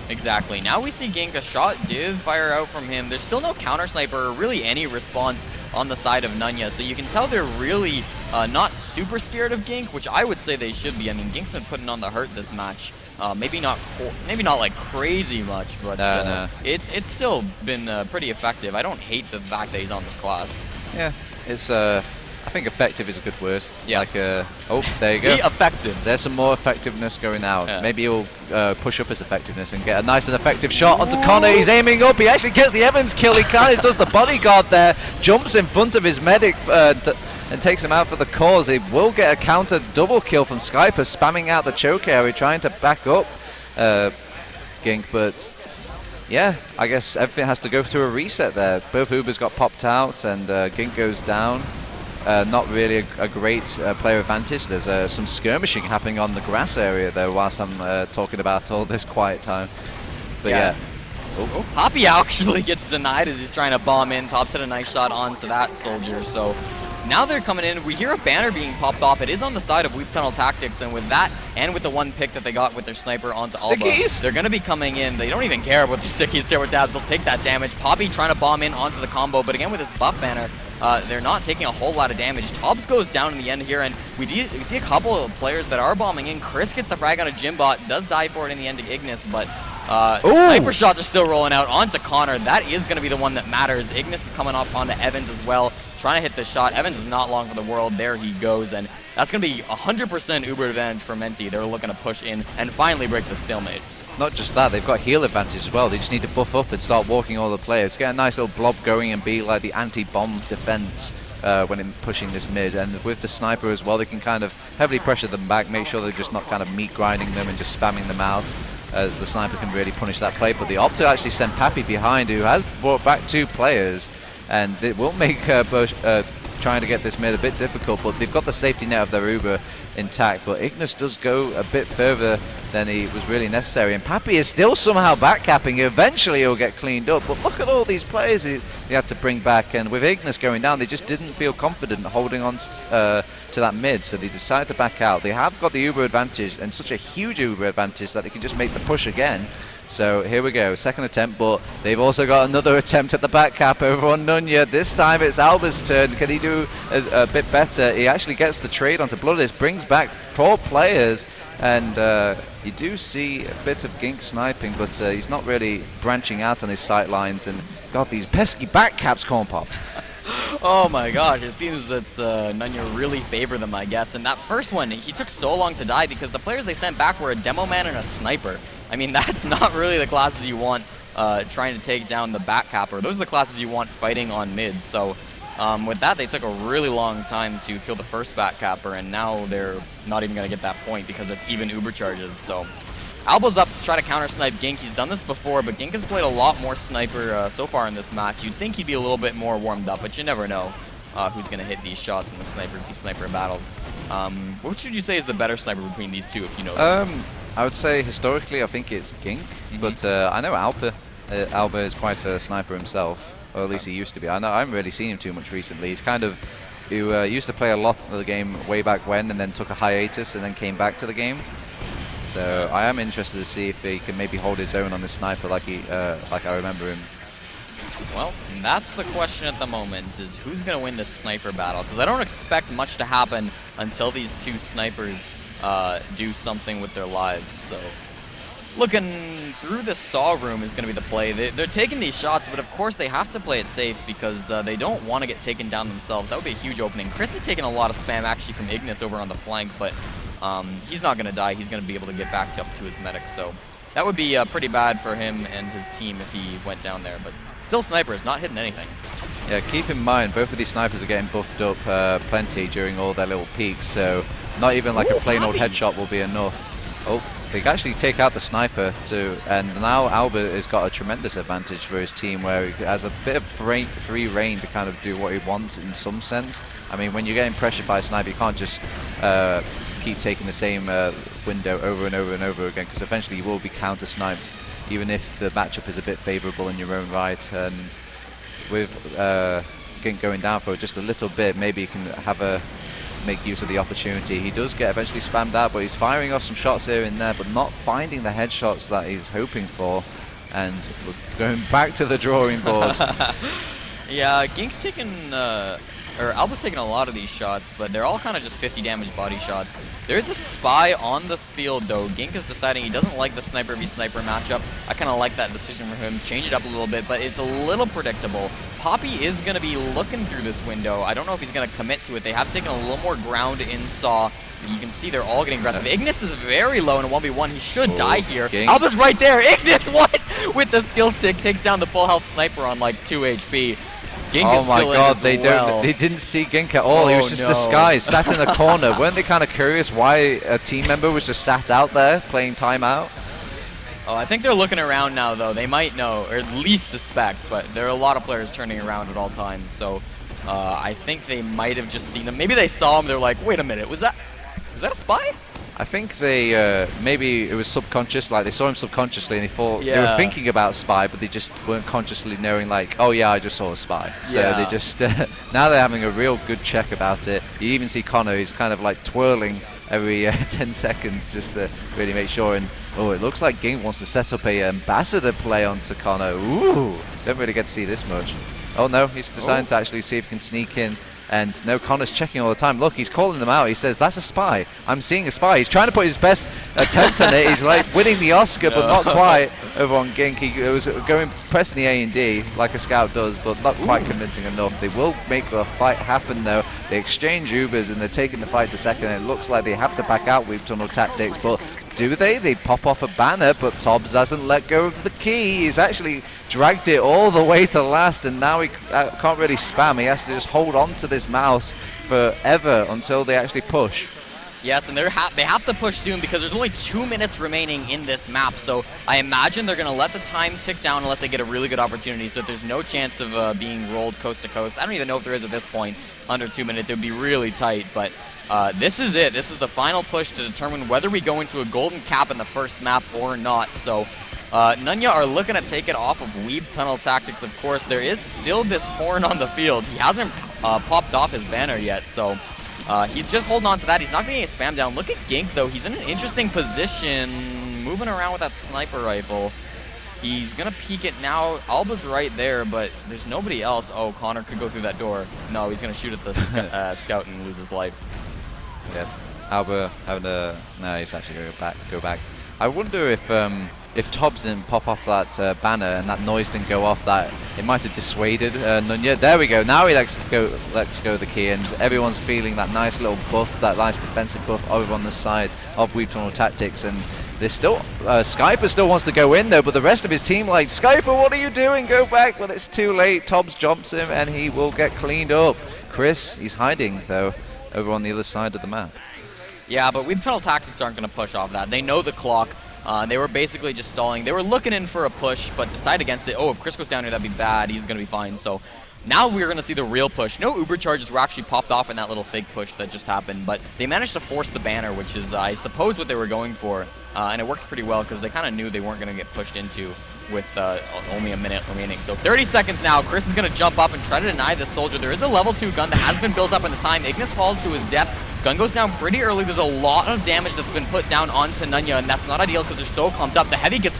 Exactly. Now we see Gink. A shot did fire out from him. There's still no counter sniper or really any response on the side of Nunya, so you can tell they're really not super scared of Gink, which I would say they should be. I mean, Gink's been putting on the hurt this match. Maybe not like crazy much, but it's still been pretty effective. I don't hate the fact that he's on this class. Yeah, it's I think effective is a good word. Yeah. Like oh, there you go. See, effective. There's some more effectiveness going out. Yeah. Maybe he'll push up his effectiveness and get a nice and effective shot onto Connor. He's aiming up. He actually gets the Evans kill. He kind of does the bodyguard there. Jumps in front of his medic and takes him out for the cause. He will get a counter double kill from Skyper, spamming out the choke area, trying to back up Gink. But yeah, I guess everything has to go through a reset there. Both Ubers got popped out, and Gink goes down. Not really a great player advantage. There's some skirmishing happening on the grass area though whilst I'm talking about all this quiet time. But yeah. Oh, Poppy actually gets denied as he's trying to bomb in. Pops hit a nice shot onto that soldier. So now they're coming in. We hear a banner being popped off. It is on the side of Weebtunnel Tactics, and with that and with the 1 pick that they got with their sniper onto Alba, they're going to be coming in. They don't even care about the stickies, TurboTabs. They'll take that damage. Poppy trying to bomb in onto the combo, but again with this buff banner, they're not taking a whole lot of damage. Tobbs goes down in the end here, and we see a couple of players that are bombing in. Chris gets the frag on a Jimbot, does die for it in the end to Ignis, but sniper shots are still rolling out onto Connor. That is going to be the one that matters. Ignis is coming up onto Evans as well, trying to hit the shot. Evans is not long for the world. There he goes, and that's going to be 100% Uber advantage for Menti. They're looking to push in and finally break the stalemate. not just that, they've got heal advantage as well. They just need to buff up and start walking all the players. Get a nice little blob going and be like the anti-bomb defense when in pushing this mid. And with the sniper as well, they can kind of heavily pressure them back, make sure they're just not kind of meat grinding them and just spamming them out, as the sniper can really punish that play. But the Opto actually sent Pappy behind, who has brought back 2 players, and it will make trying to get this mid a bit difficult, but they've got the safety net of their Uber intact. But Ignis does go a bit further than he was really necessary, and Pappy is still somehow backcapping. Eventually he'll get cleaned up, but look at all these players he had to bring back, and with Ignis going down, they just didn't feel confident holding on to that mid, so they decided to back out. They have got the Uber advantage, and such a huge Uber advantage that they can just make the push again. So here we go, second attempt, but they've also got another attempt at the back cap over on Nunya. This time it's Alba's turn. Can he do a bit better? He actually gets the trade onto Bloodless, brings back 4 players, and you do see a bit of Gink sniping, but he's not really branching out on his sight lines, and got these pesky back caps, Cornpop. Oh my gosh, it seems that Nunya really favor them, I guess. And that first one, he took so long to die because the players they sent back were a demo man and a sniper. I mean, that's not really the classes you want trying to take down the back capper. Those are the classes you want fighting on mid. So with that, they took a really long time to kill the first back capper, and now they're not even going to get that point because it's even Uber charges. So Alba's up to try to counter-snipe Gink. He's done this before, but Gink has played a lot more sniper so far in this match. You'd think he'd be a little bit more warmed up, but you never know who's going to hit these shots in these sniper battles. Which would you say is the better sniper between these two, if you know them? I would say historically I think it's Gink, but I know Alba is quite a sniper himself, or at least he used to be. I haven't really seen him too much recently. He's kind of, he used to play a lot of the game way back when, and then took a hiatus and then came back to the game. So I am interested to see if he can maybe hold his own on the sniper like I remember him. Well, that's the question at the moment, is who's going to win this sniper battle? Because I don't expect much to happen until these 2 snipers do something with their lives. So looking through the saw room is going to be the play. They're taking these shots, but of course they have to play it safe because they don't want to get taken down themselves. That would be a huge opening. Chris is taking a lot of spam actually from Ignis over on the flank, but he's not going to die. He's going to be able to get back up to his medic. So that would be pretty bad for him and his team if he went down there. But still snipers, not hitting anything. Yeah, keep in mind, both of these snipers are getting buffed up plenty during all their little peaks, so not even like a plain old headshot will be enough. Oh, they can actually take out the sniper too, and now Albert has got a tremendous advantage for his team where he has a bit of free reign to kind of do what he wants in some sense. I mean, when you're getting pressured by a sniper, you can't just keep taking the same window over and over and over again, because eventually you will be counter-sniped, even if the matchup is a bit favorable in your own right. And with Gink going down for just a little bit, maybe you can make use of the opportunity. He does get eventually spammed out, but he's firing off some shots here and there, but not finding the headshots that he's hoping for. And we're going back to the drawing board. Yeah, Gink's taking, or Alba's taking a lot of these shots, but they're all kind of just 50 damage body shots. There's a spy on this field though. Gink is deciding he doesn't like the sniper v sniper matchup. I kind of like that decision for him. Change it up a little bit, but it's a little predictable. Poppy is going to be looking through this window. I don't know if he's going to commit to it. They have taken a little more ground in Saw. You can see they're all getting aggressive. Ignis is very low in a 1v1. He should die here. Gink. Alba's right there. Ignis, what? With the skill stick, takes down the full health sniper on like 2 HP. Gink oh is my still god, in as well. they didn't see Gink at all. He was just disguised, sat in the corner. Weren't they kind of curious why a team member was just sat out there playing timeout? Oh, I think they're looking around now, though. They might know, or at least suspect, but there are a lot of players turning around at all times. So I think they might have just seen them. Maybe they saw him. They're like, wait a minute, was that a spy? I think they maybe it was subconscious, like they saw him subconsciously and they thought they were thinking about spy, but they just weren't consciously knowing, like, oh yeah, I just saw a spy. So they just now they're having a real good check about it. You even see Connor, he's kind of like twirling every 10 seconds just to really make sure. And oh, it looks like Gink wants to set up a ambassador play onto Connor. Ooh, don't really get to see this much. Oh no, he's deciding to actually see if he can sneak in. And no, Connor's checking all the time. Look, he's calling them out. He says, that's a spy. I'm seeing a spy. He's trying to put his best attempt on it. He's like winning the Oscar, but not quite over on Gink. He was pressing the A and D like a scout does, but not quite convincing enough. They will make the fight happen, though. They exchange Ubers, and they're taking the fight to second. It looks like they have to back out Weebtunnel tactics, but do they? They pop off a banner, but Tobbs hasn't let go of the key. He's actually dragged it all the way to last, and now he can't really spam. He has to just hold on to this mouse forever until they actually push. Yes, and they have to push soon because there's only 2 minutes remaining in this map. So I imagine they're going to let the time tick down unless they get a really good opportunity. So if there's no chance of being rolled coast to coast, I don't even know if there is at this point. Under 2 minutes, it would be really tight. But this is it. This is the final push to determine whether we go into a golden cap in the first map or not. So Nunya are looking to take it off of Weebtunnel Tactics, of course. There is still this horn on the field. He hasn't popped off his banner yet, so he's just holding on to that. He's not going to get spammed down. Look at Gink, though. He's in an interesting position, moving around with that sniper rifle. He's going to peek it now. Alba's right there, but there's nobody else. Oh, Connor could go through that door. No, he's going to shoot at the scout and lose his life. Yeah, Alba having a... No, he's actually going to go back. I wonder if Tobbs didn't pop off that banner and that noise didn't go off, that it might have dissuaded Nunya. There we go. Now he lets go the key, and everyone's feeling that nice little buff, that nice defensive buff over on the side of Weebtunnel Tactics. And there's still Skyper still wants to go in though, but the rest of his team like, Skyper, what are you doing? Go back. Well, it's too late. Tobbs jumps him, and he will get cleaned up. Chris, he's hiding though over on the other side of the map. Yeah, but Weebtunnel Tactics aren't going to push off that. They know the clock. They were basically just stalling. They were looking in for a push, but decide against it. Oh, if Chris goes down here, that'd be bad. He's going to be fine. So now we're going to see the real push. No Uber charges were actually popped off in that little fake push that just happened, but they managed to force the banner, which is, I suppose, what they were going for. And it worked pretty well because they kind of knew they weren't going to get pushed into with only a minute remaining. So 30 seconds now. Chris is going to jump up and try to deny this soldier. There is a level 2 gun that has been built up in the time. Ignis falls to his death. Gun goes down pretty early. There's a lot of damage that's been put down onto Nunya, and that's not ideal because they're so clumped up. The heavy gets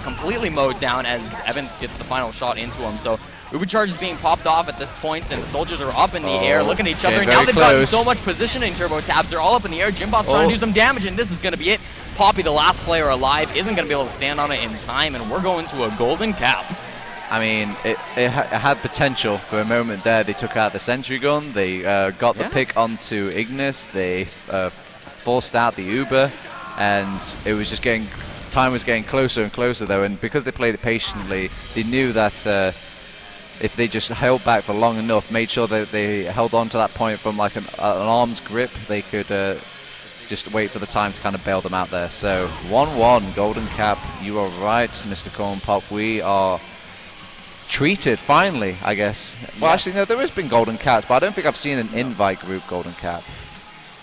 completely mowed down as Evans gets the final shot into him. So Uber charge is being popped off at this point, and the soldiers are up in the air looking at each other. And now they've gotten so much positioning. TurboTabs, they're all up in the air. Jimbot's trying to do some damage, and this is going to be it. Poppy, the last player alive, isn't going to be able to stand on it in time, and we're going to a golden cap. I mean, it had potential for a moment there. They took out the sentry gun. They got the pick onto Ignis. They forced out the Uber, and it was just getting... Time was getting closer and closer, though, and because they played it patiently, they knew that if they just held back for long enough, made sure that they held on to that point from like an arm's grip, they could just wait for the time to kind of bail them out there. So 1-1, golden cap. You are right, Mr. Cornpop. We are treated finally, I guess. Well, actually, no, there has been golden caps, but I don't think I've seen an invite group golden cap.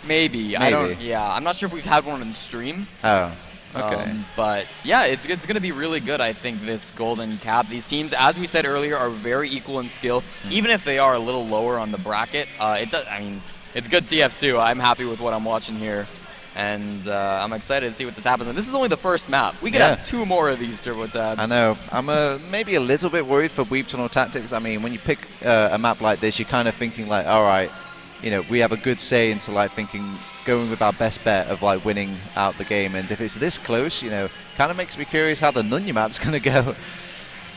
Maybe. I don't. Yeah, I'm not sure if we've had one in stream. Oh. Okay. But yeah, it's going to be really good, I think, this golden cap. These teams, as we said earlier, are very equal in skill. Even if they are a little lower on the bracket, it does. I mean, it's good TF2. I'm happy with what I'm watching here, and I'm excited to see what this happens. And this is only the first map. We could have 2 more of these TurboTabs. I know. I'm maybe a little bit worried for Weebtunnel Tactics. I mean, when you pick a map like this, you're kind of thinking like, all right, you know, we have a good say into like thinking, going with our best bet of like winning out the game. And if it's this close, you know, kind of makes me curious how the Nunya map's going to go.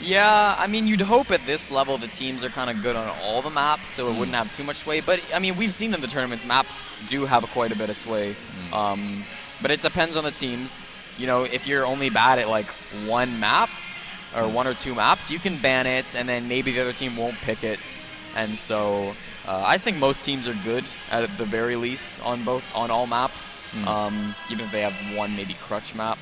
Yeah, I mean, you'd hope at this level the teams are kind of good on all the maps, so it wouldn't have too much sway. But, I mean, we've seen in the tournaments, maps do have quite a bit of sway. But it depends on the teams. You know, if you're only bad at, like, one map, or 1 or 2 maps, you can ban it, and then maybe the other team won't pick it. And so I think most teams are good, at the very least, on all maps, even if they have one maybe crutch map.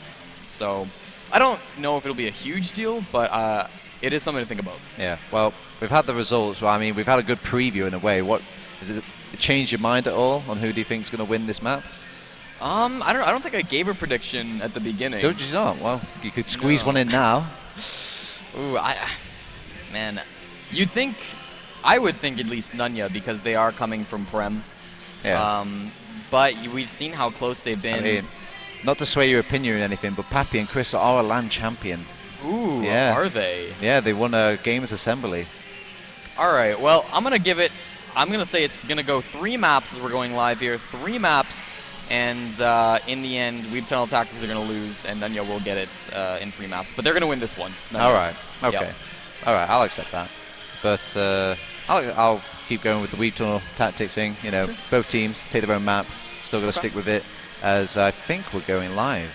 So I don't know if it'll be a huge deal, but it is something to think about. Yeah, well, we've had the results. Well, I mean, we've had a good preview in a way. What is it? Change your mind at all on who do you think is going to win this map? I don't think I gave a prediction at the beginning. Don't you not? Well, you could squeeze one in now. Ooh, man, I would think at least Nunya, because they are coming from Prem. Yeah. But we've seen how close they've been. I mean, not to sway your opinion or anything, but Pappy and Chris are a LAN champion. Ooh, yeah. Are they? Yeah, they won a Games Assembly. All right, well, I'm going to say it's going to go 3 maps as we're going live here. 3 maps, and in the end, Weebtunnel Tactics are going to lose, and Nunya will get it in 3 maps. But they're going to win this one. All right, okay. Yep. All right, I'll accept that. But I'll keep going with the Weebtunnel Tactics thing. You know, both teams take their own map. Still got to stick with it, as I think we're going live.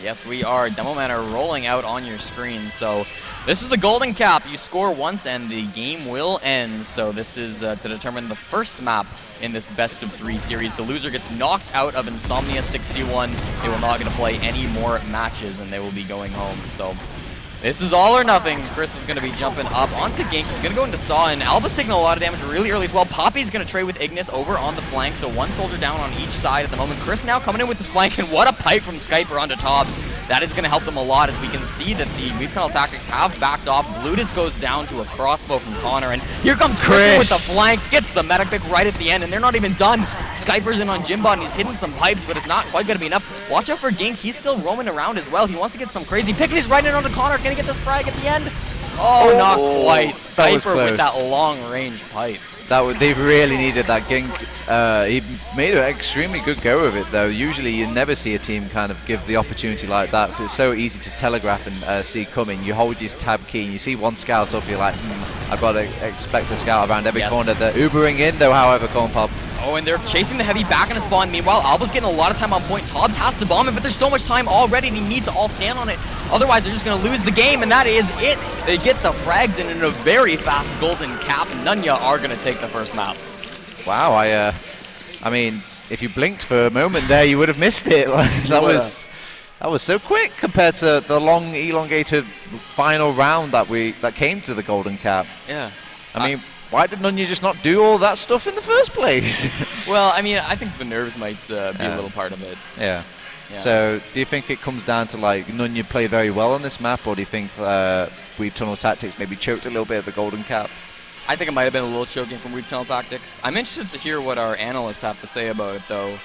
Yes, we are. Demo Man are rolling out on your screen. So this is the golden cap. You score once and the game will end. So this is to determine the first map in this best of 3 series. The loser gets knocked out of Insomnia61. They will not get to play any more matches and they will be going home. So this is all or nothing. Chris is going to be jumping up onto Gink. He's going to go into Saw, and Alba's taking a lot of damage really early as well. Poppy's going to trade with Ignis over on the flank, so 1 soldier down on each side at the moment. Chris now coming in with the flank, and what a pipe from Skyper onto Tobbs. That is going to help them a lot, as we can see that the Weebtunnel tactics have backed off. Blutus goes down to a crossbow from Connor, and here comes Chris with the flank, gets the medic pick right at the end, and they're not even done. Skyper's in on Jimbot, and he's hitting some pipes, but it's not quite going to be enough. Watch out for Gink. He's still roaming around as well. He wants to get some crazy pick, and he's right in onto Connor. Can he get this frag at the end? Oh, not quite. Skyper with that long-range pipe. They really needed that Gink. He made an extremely good go of it, though. Usually you never see a team kind of give the opportunity like that, because it's so easy to telegraph and see coming. You hold your tab key and you see one scout up, you're like, I've got to expect a scout around every corner. They're Ubering in, though, however, Cornpop. Oh, and they're chasing the heavy back in a spawn. Meanwhile, Alba's getting a lot of time on point. Tobbs has to bomb it, but there's so much time already. They need to all stand on it. Otherwise, they're just going to lose the game, and that is it. They get the frags in a very fast golden cap. Nunya are going to take the first map. Wow, I mean, if you blinked for a moment there, you would have missed it. That was so quick compared to the long, elongated final round that came to the golden cap. Yeah. I mean, why did Nunya just not do all that stuff in the first place? Well, I mean, I think the nerves might be a little part of it. Yeah. So, do you think it comes down to, like, Nunya played very well on this map, or do you think Weebtunnel Tactics maybe choked a little bit at the golden cap? I think it might have been a little choking from Weebtunnel Tactics. I'm interested to hear what our analysts have to say about it, though.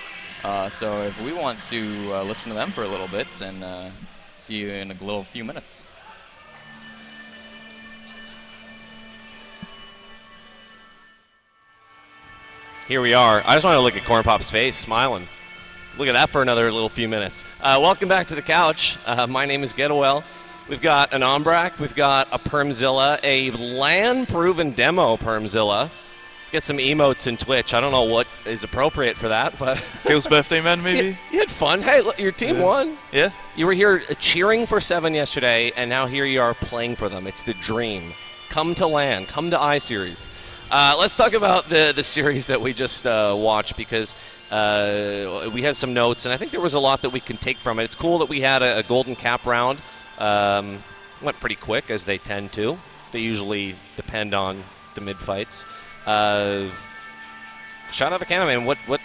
So if we want to listen to them for a little bit, and see you in a few minutes. Here we are. I just want to look at Cornpop's face, smiling. Look at that for another little few minutes. Welcome back to the couch. My name is Getawell. We've got an Ombrak. We've got a Permzilla, a LAN-proven demo Permzilla. Let's get some emotes in Twitch. I don't know what is appropriate for that, but Phil's birthday man, maybe? You had fun. Hey, look, your team won. Yeah. You were here cheering for 7 yesterday, and now here you are playing for them. It's the dream. Come to LAN. Come to iSeries. Let's talk about the series that we just watched, because we had some notes, and I think there was a lot that we can take from it. It's cool that we had a golden cap round. Went pretty quick, as they tend to. They usually depend on the mid-fights. Shout out to Canada, what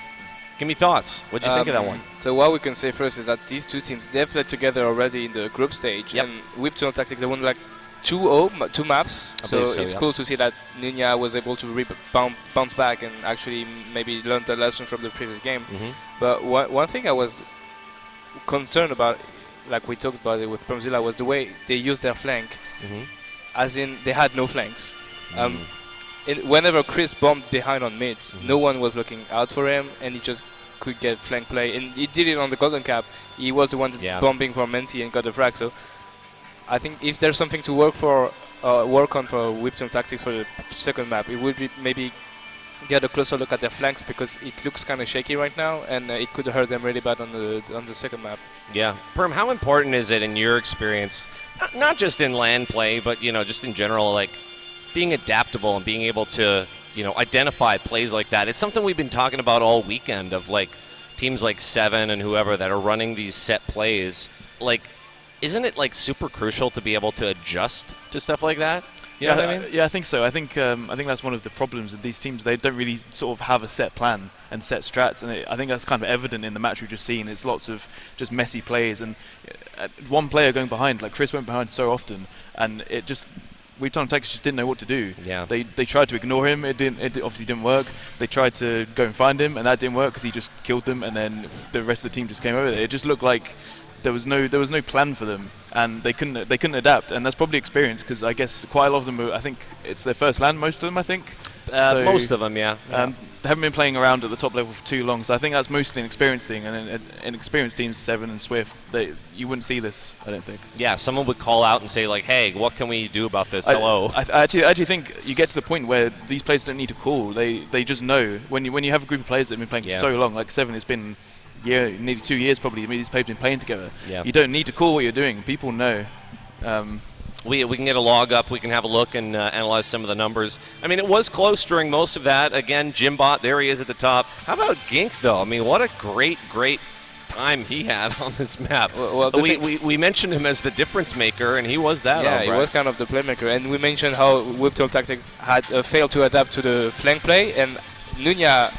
give me thoughts. What did you think of that one? So what we can say first is that these two teams, they've played together already in the group stage. Yep. And Weebtunnel Tactics, they won like 2-0, 2 maps. So it's cool to see that Nunya was able to bounce back and actually maybe learn a lesson from the previous game. But one thing I was concerned about, like we talked about it with Permzilla, was the way they used their flank. As in, they had no flanks. Whenever Chris bombed behind on mids, no one was looking out for him, and he just could get flank play. And he did it on the golden cap. He was the one bombing for Menti and got the frag. So I think if there's something to work on for Weebtunnel Tactics for the second map, it would be maybe get a closer look at their flanks, because it looks kind of shaky right now, and it could hurt them really bad on the second map. Yeah. Perm, how important is it in your experience, not just in LAN play, but just in general, like being adaptable and being able to identify plays like that? It's something we've been talking about all weekend, of like teams like Seven and whoever that are running these set plays. Like, isn't it like super crucial to be able to adjust to stuff like that? You know what I mean? Yeah, I think so. I think that's one of the problems with these teams. They don't really sort of have a set plan and set strats, and I think that's kind of evident in the match we've just seen. It's lots of just messy plays, and one player going behind, like Chris went behind so often, and it just Weebtunnel Tactics just didn't know what to do. Yeah. They tried to ignore him. It obviously didn't work. They tried to go and find him, and that didn't work because he just killed them, and then the rest of the team just came over there. It just looked like there was no plan for them, and they couldn't adapt, and that's probably experience, because I guess quite a lot of them I think it's their first LAN, most of them, I think. So, most of them, yeah. They haven't been playing around at the top level for too long, so I think that's mostly an experience thing, and in experienced teams, Seven and Swift, you wouldn't see this, I don't think. Yeah, someone would call out and say like, hey, what can we do about this? Hello. I actually think you get to the point where these players don't need to call. They just know. When you have a group of players that have been playing for so long, like Seven, it's been year, nearly 2 years probably. These players have been playing together. Yeah. You don't need to call what you're doing. People know. We can get a log up. We can have a look and analyze some of the numbers. I mean, it was close during most of that. Again, Jimbot, there he is at the top. How about Gink, though? I mean, what a great time he had on this map. Well, we mentioned him as the difference maker, and he was that. Yeah, he was kind of the playmaker. And we mentioned how Weebtunnel Tactics had failed to adapt to the flank play, and Nunya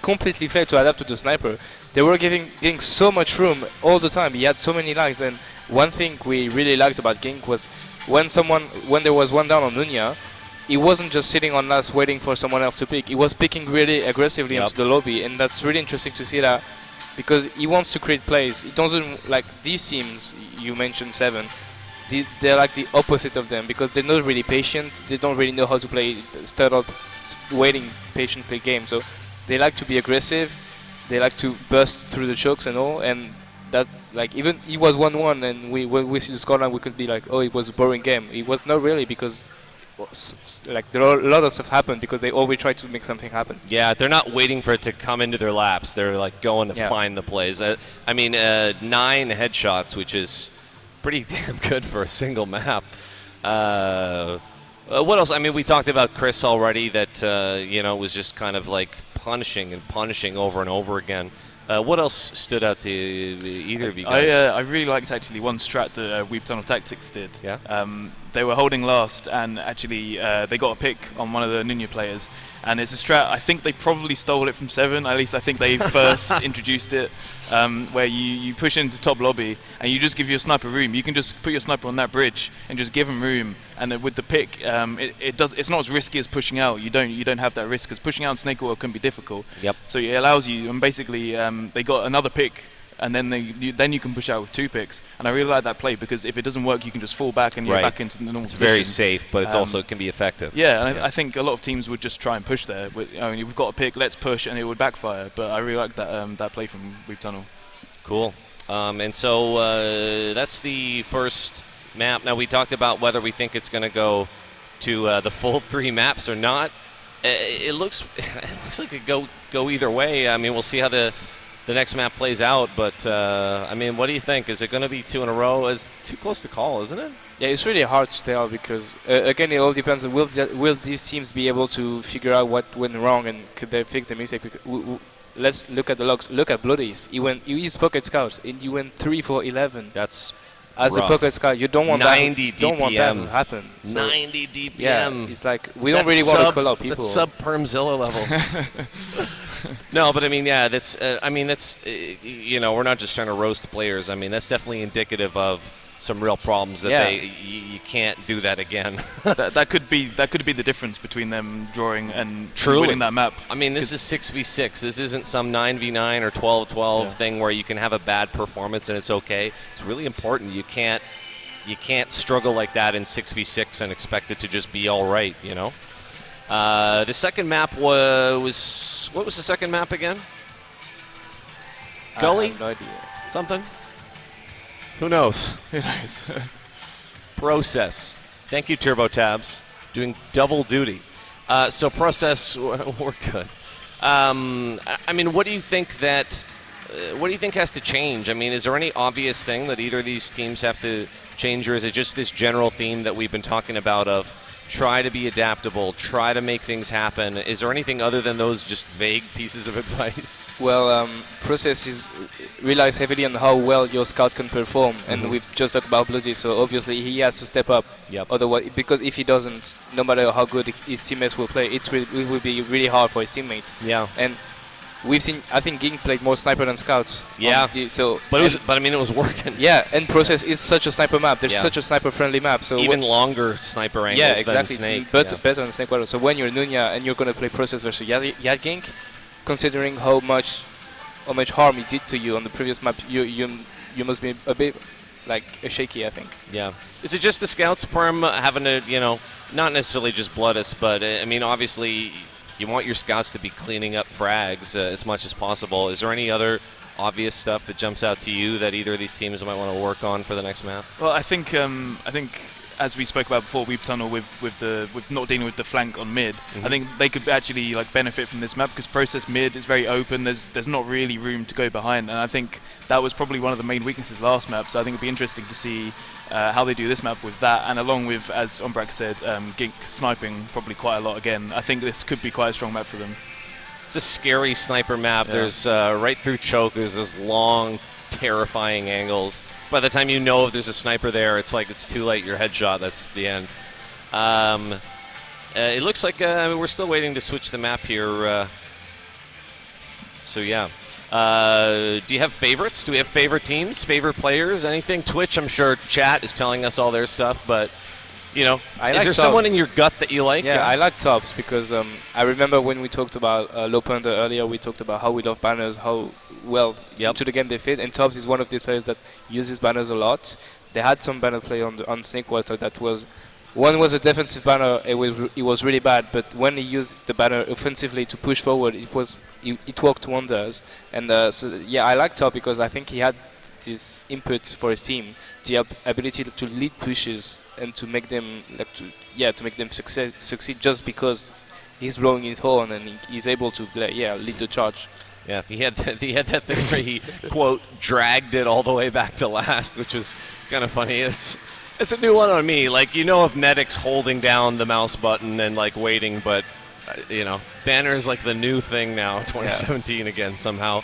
completely failed to adapt to the sniper. They were giving Gink so much room all the time. He had so many lags, and one thing we really liked about Gink was when there was one down on Nunya, he wasn't just sitting on last waiting for someone else to pick. He was picking really aggressively into the lobby, and that's really interesting to see that, because he wants to create plays. He doesn't like these teams. You mentioned 7. They're like the opposite of them, because they're not really patient. They don't really know how to play startup, waiting patiently game. So they like to be aggressive. They like to burst through the chokes and all, and that, like, even he was 1-1, and when we see the scoreline, we could be like, oh, it was a boring game. It was not really, because like there are a lot of stuff happened because they always try to make something happen. Yeah, they're not waiting for it to come into their laps. They're like going to find the plays. I mean, 9 headshots, which is pretty damn good for a single map. What else? I mean, we talked about Chris already. That was just kind of like punishing over and over again. What else stood out to either of you guys? I really liked actually one strat that Weebtunnel Tactics did. Yeah. They were holding last, and actually they got a pick on one of the Nunya players. And it's a strat, I think they probably stole it from 7, at least I think they first introduced it, where you push into top lobby and you just give your sniper room. You can just put your sniper on that bridge and just give him room. And then with the pick, it's not as risky as pushing out. You don't have that risk, because pushing out in Snake Oil can be difficult. Yep. So it allows you, and basically they got another pick, and then you can push out with 2 picks. And I really like that play, because if it doesn't work, you can just fall back and you're back into the normal It's position. very safe, but it's also can be effective. Yeah, and I think a lot of teams would just try and push there. We've got a pick, let's push, and it would backfire. But I really like that play from Weebtunnel. Cool. And so that's the first map. Now, we talked about whether we think it's going to go to the full 3 maps or not. It looks like it could go either way. I mean, we'll see how the next map plays out. But, I mean, what do you think? Is it going to be 2 in a row? It's too close to call, isn't it? Yeah, it's really hard to tell, because, again, it all depends on will these teams be able to figure out what went wrong, and could they fix the mistake? Let's look at the logs. Look at Bloodies. He used Pocket Scouts, and you went 3 for 11. That's as rough. a Pocket Scout, you don't want 90 that. Don't want that to happen. So 90 DPM. Yeah, it's like we don't really want to call out people. That's sub-Permzilla levels. No, but I mean, yeah, that's. We're not just trying to roast players. I mean, that's definitely indicative of some real problems that you can't do that again. that could be the difference between them drawing and winning that map. I mean, this is 6v6. This isn't some 9v9 or 12-12 thing where you can have a bad performance and it's okay. It's really important. You can't struggle like that in 6v6 and expect it to just be all right. The second map was what was the second map again? Gully? I have no idea. Something? Who knows? Who knows? Process. Thank you, TurboTabs. Doing double duty. So Process, we're good. I mean, what do you think has to change? I mean, is there any obvious thing that either of these teams have to change, or is it just this general theme that we've been talking about of try to be adaptable, try to make things happen? Is there anything other than those just vague pieces of advice? Well, Process relies heavily on how well your scout can perform, and we've just talked about Bloody, so obviously he has to step up. Yep. Otherwise, because if he doesn't, no matter how good his teammates will play, it will be really hard for his teammates. Yeah. And we've seen, I think Ging played more sniper than scouts. Yeah. But I mean, it was working. Yeah, and Process is such a sniper map. There's such a sniper-friendly map. So even longer sniper angles than Snake. Better than Snake Water. So when you're Nunya and you're going to play Process versus Yad Ging, considering how much harm he did to you on the previous map, you must be a bit like shaky, I think. Yeah. Is it just the scouts, Perm, having to, not necessarily just blood us, but I mean, obviously, you want your scouts to be cleaning up frags as much as possible. Is there any other obvious stuff that jumps out to you that either of these teams might want to work on for the next map? Well, I think as we spoke about before, Weebtunnel with not dealing with the flank on mid, I think they could actually like benefit from this map because process mid is very open. There's not really room to go behind, and I think that was probably one of the main weaknesses last map. So I think it'd be interesting to see how they do this map with that, and along with, as Ombrak said, Gink sniping probably quite a lot again. I think this could be quite a strong map for them. It's a scary sniper map. There's right through choke. There's those long, terrifying angles. By the time you know if there's a sniper there, it's like it's too late. Your headshot. That's the end. It looks like we're still waiting to switch the map here. So yeah. Do you have favorites? Do we have favorite teams, favorite players, anything? Twitch, I'm sure chat is telling us all their stuff, but you know, is there someone in your gut that you like? Yeah, I like tops because I remember when we talked about Low Panda earlier, we talked about how we love banners, how well into the game they fit, and Tops is one of these players that uses banners a lot. They had some banner play on Snakewater that was, one was a defensive banner, it was really bad, but when he used the banner offensively to push forward, it worked wonders. And so yeah, I like Top because I think he had this input for his team, the ability to lead pushes and to make them succeed just because he's blowing his horn and he's able to lead the charge. Yeah, he had that thing where he quote dragged it all the way back to last, which was kind of funny. It's a new one on me. Like, you know, if Medic's holding down the mouse button and like waiting, but you know, banner is like the new thing now, 2017 again somehow.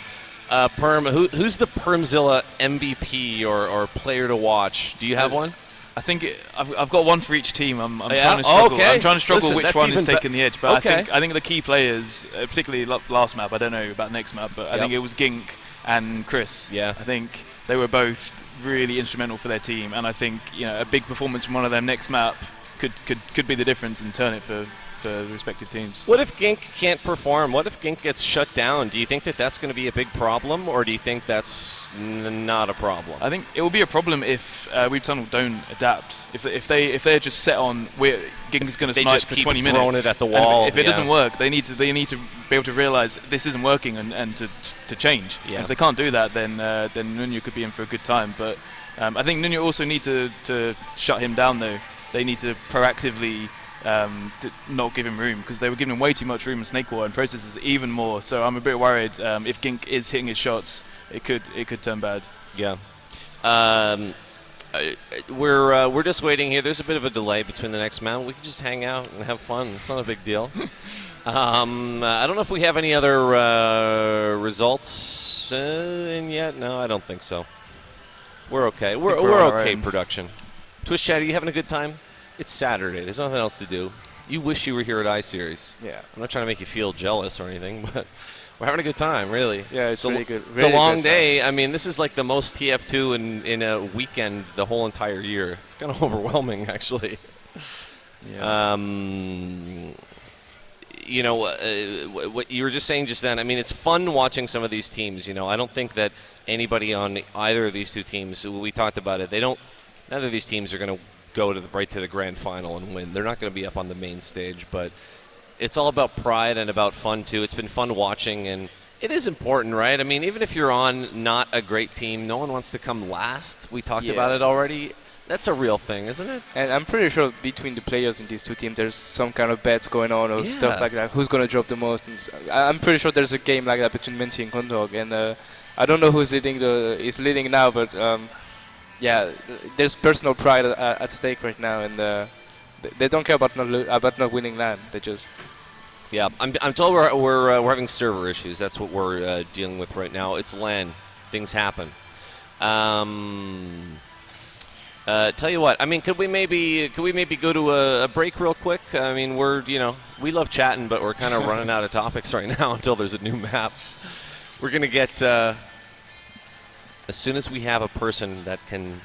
Perm, who's the Permzilla MVP or player to watch? Do you have one? I think I've got one for each team. I'm trying to struggle. I'm trying to struggle which one is taking the edge. But I think the key players, particularly last map, I don't know about next map, but I think it was Gink and Chris. Yeah, I think they were both really instrumental for their team, and I think a big performance from one of them next map could be the difference and turn it for the respective teams. What if Gink can't perform? What if Gink gets shut down? Do you think that that's going to be a big problem, or do you think that's not a problem? I think it will be a problem if Weebtunnel don't adapt. If they're just set on Gink is going to snipe for 20 minutes, throwing it at the wall. If it doesn't work, they need to be able to realize this isn't working and to change. Yeah. And if they can't do that, then Nunya could be in for a good time. But I think Nunya also need to shut him down though. They need to proactively not give him room, because they were giving him way too much room in Snakewater and processes even more. So I'm a bit worried if Gink is hitting his shots, it could turn bad. Yeah. We're just waiting here. There's a bit of a delay between the next mount. We can just hang out and have fun. It's not a big deal. I don't know if we have any other results in yet. No, I don't think so. We're okay. We're okay. Production. Twitch chat, are you having a good time? It's Saturday. There's nothing else to do. You wish you were here at iSeries. Yeah. I'm not trying to make you feel jealous or anything, but we're having a good time, really. Yeah, it's really good. It's a long day. I mean, this is like the most TF2 in a weekend the whole entire year. It's kind of overwhelming, actually. Yeah. What you were just saying just then, I mean, it's fun watching some of these teams. I don't think that anybody on either of these two teams, we talked about it, neither of these teams are going to go right to the grand final and win. They're not going to be up on the main stage, but it's all about pride and about fun too. It's been fun watching, and it is important, right? I mean, even if you're on not a great team, no one wants to come last. We talked about it already. That's a real thing, isn't it? And I'm pretty sure between the players in these two teams, there's some kind of bets going on or stuff like that. Who's going to drop the most? And I'm pretty sure there's a game like that between Menti and Condog, and I don't know who's leading now, but yeah, there's personal pride at stake right now, and they don't care about not winning LAN. They just I'm told we're having server issues. That's what we're dealing with right now. It's LAN. Things happen. Tell you what. I mean, could we maybe go to a break real quick? I mean, we love chatting, but we're kind of running out of topics right now until there's a new map. We're gonna get. As soon as we have a person that can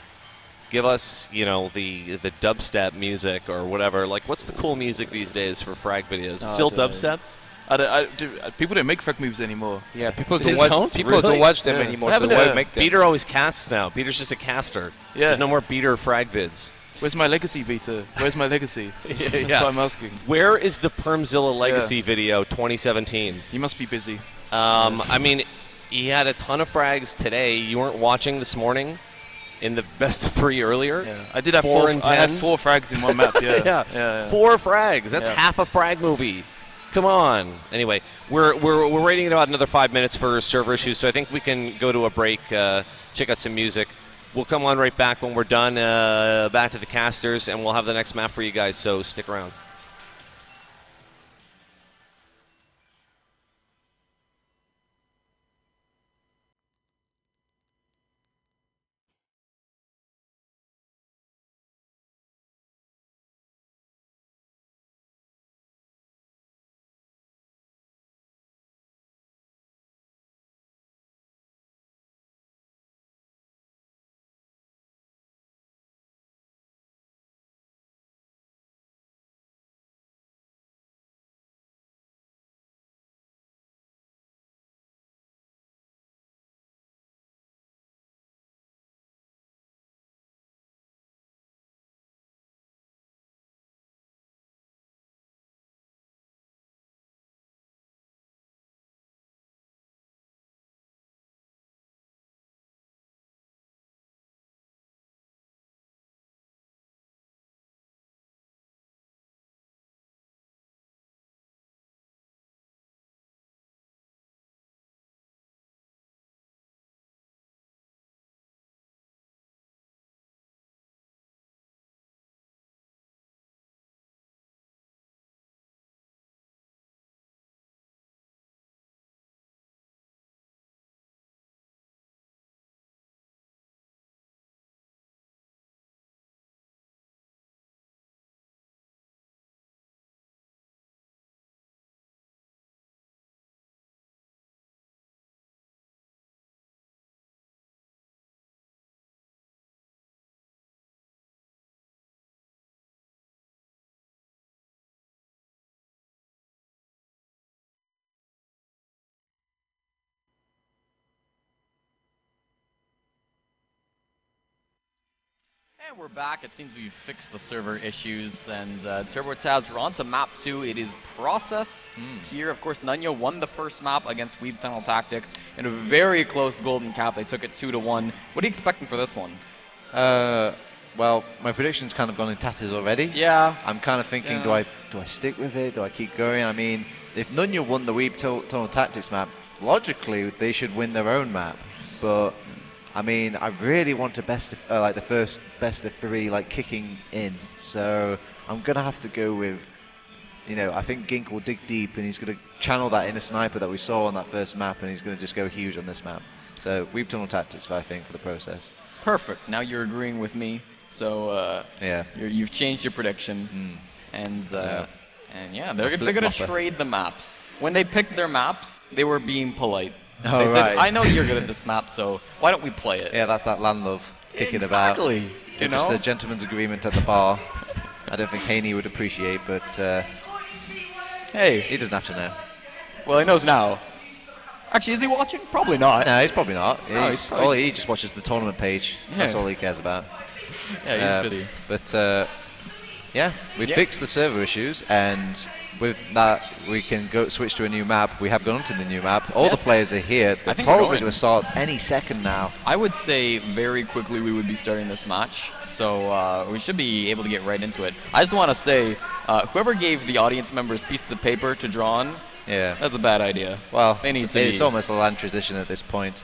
give us, the dubstep music or whatever, like what's the cool music these days for frag videos? Still dubstep? People don't make frag moves anymore. Yeah, people don't watch them anymore, so why make them? Beater always casts now. Beater's just a caster. Yeah. There's no more Beater frag vids. Where's my legacy, Beater? Where's my legacy? That's what I'm asking. Where is the Permzilla legacy video 2017? He must be busy. I mean, he had a ton of frags today. You weren't watching this morning? in the best of 3 earlier. Yeah. I did have 4 and 10. I had 4 frags in one map. Yeah. yeah. 4 frags. That's half a frag movie. Come on. Anyway, we're waiting about another 5 minutes for server issues, so I think we can go to a break, check out some music. We'll come on right back when we're done, back to the casters, and we'll have the next map for you guys, so stick around. And we're back. It seems we've fixed the server issues, and TurboTabs, we're on to map 2. It is Process here. Of course, Nunya won the first map against Weebtunnel Tactics in a very close golden cap. They took it 2-1. What are you expecting for this one? Well, my prediction's kind of gone in tatters already. Yeah. I'm kind of thinking, do I stick with it? Do I keep going? I mean, if Nunya won the Weebtunnel Tactics map, logically they should win their own map. But I mean, I really want a best of, like the first best of 3, like kicking in. So I'm gonna have to go with, I think Gink will dig deep and he's gonna channel that inner sniper that we saw on that first map, and he's gonna just go huge on this map. So Weebtunnel Tactics, I think, for the process. Perfect. Now you're agreeing with me. So yeah, you've changed your prediction, and yeah, they're gonna trade the maps. When they picked their maps, they were being polite. Oh, they said, right. I know you're good at this map, so why don't we play it? Yeah, that's that land love kicking about. Exactly. Just a gentleman's agreement at the bar. I don't think Haney would appreciate, but hey, he doesn't have to know. Well, he knows now. Actually, is he watching? Probably not. No, he's probably not. He just watches the tournament page. Yeah. That's all he cares about. Yeah, he's busy. But yeah, we fixed the server issues, and with that we can switch to a new map. We have gone to the new map. All the players are here. They're probably going to start any second now. I would say very quickly we would be starting this match, so we should be able to get right into it. I just want to say, whoever gave the audience members pieces of paper to draw on, that's a bad idea. Well, it's almost a land tradition at this point.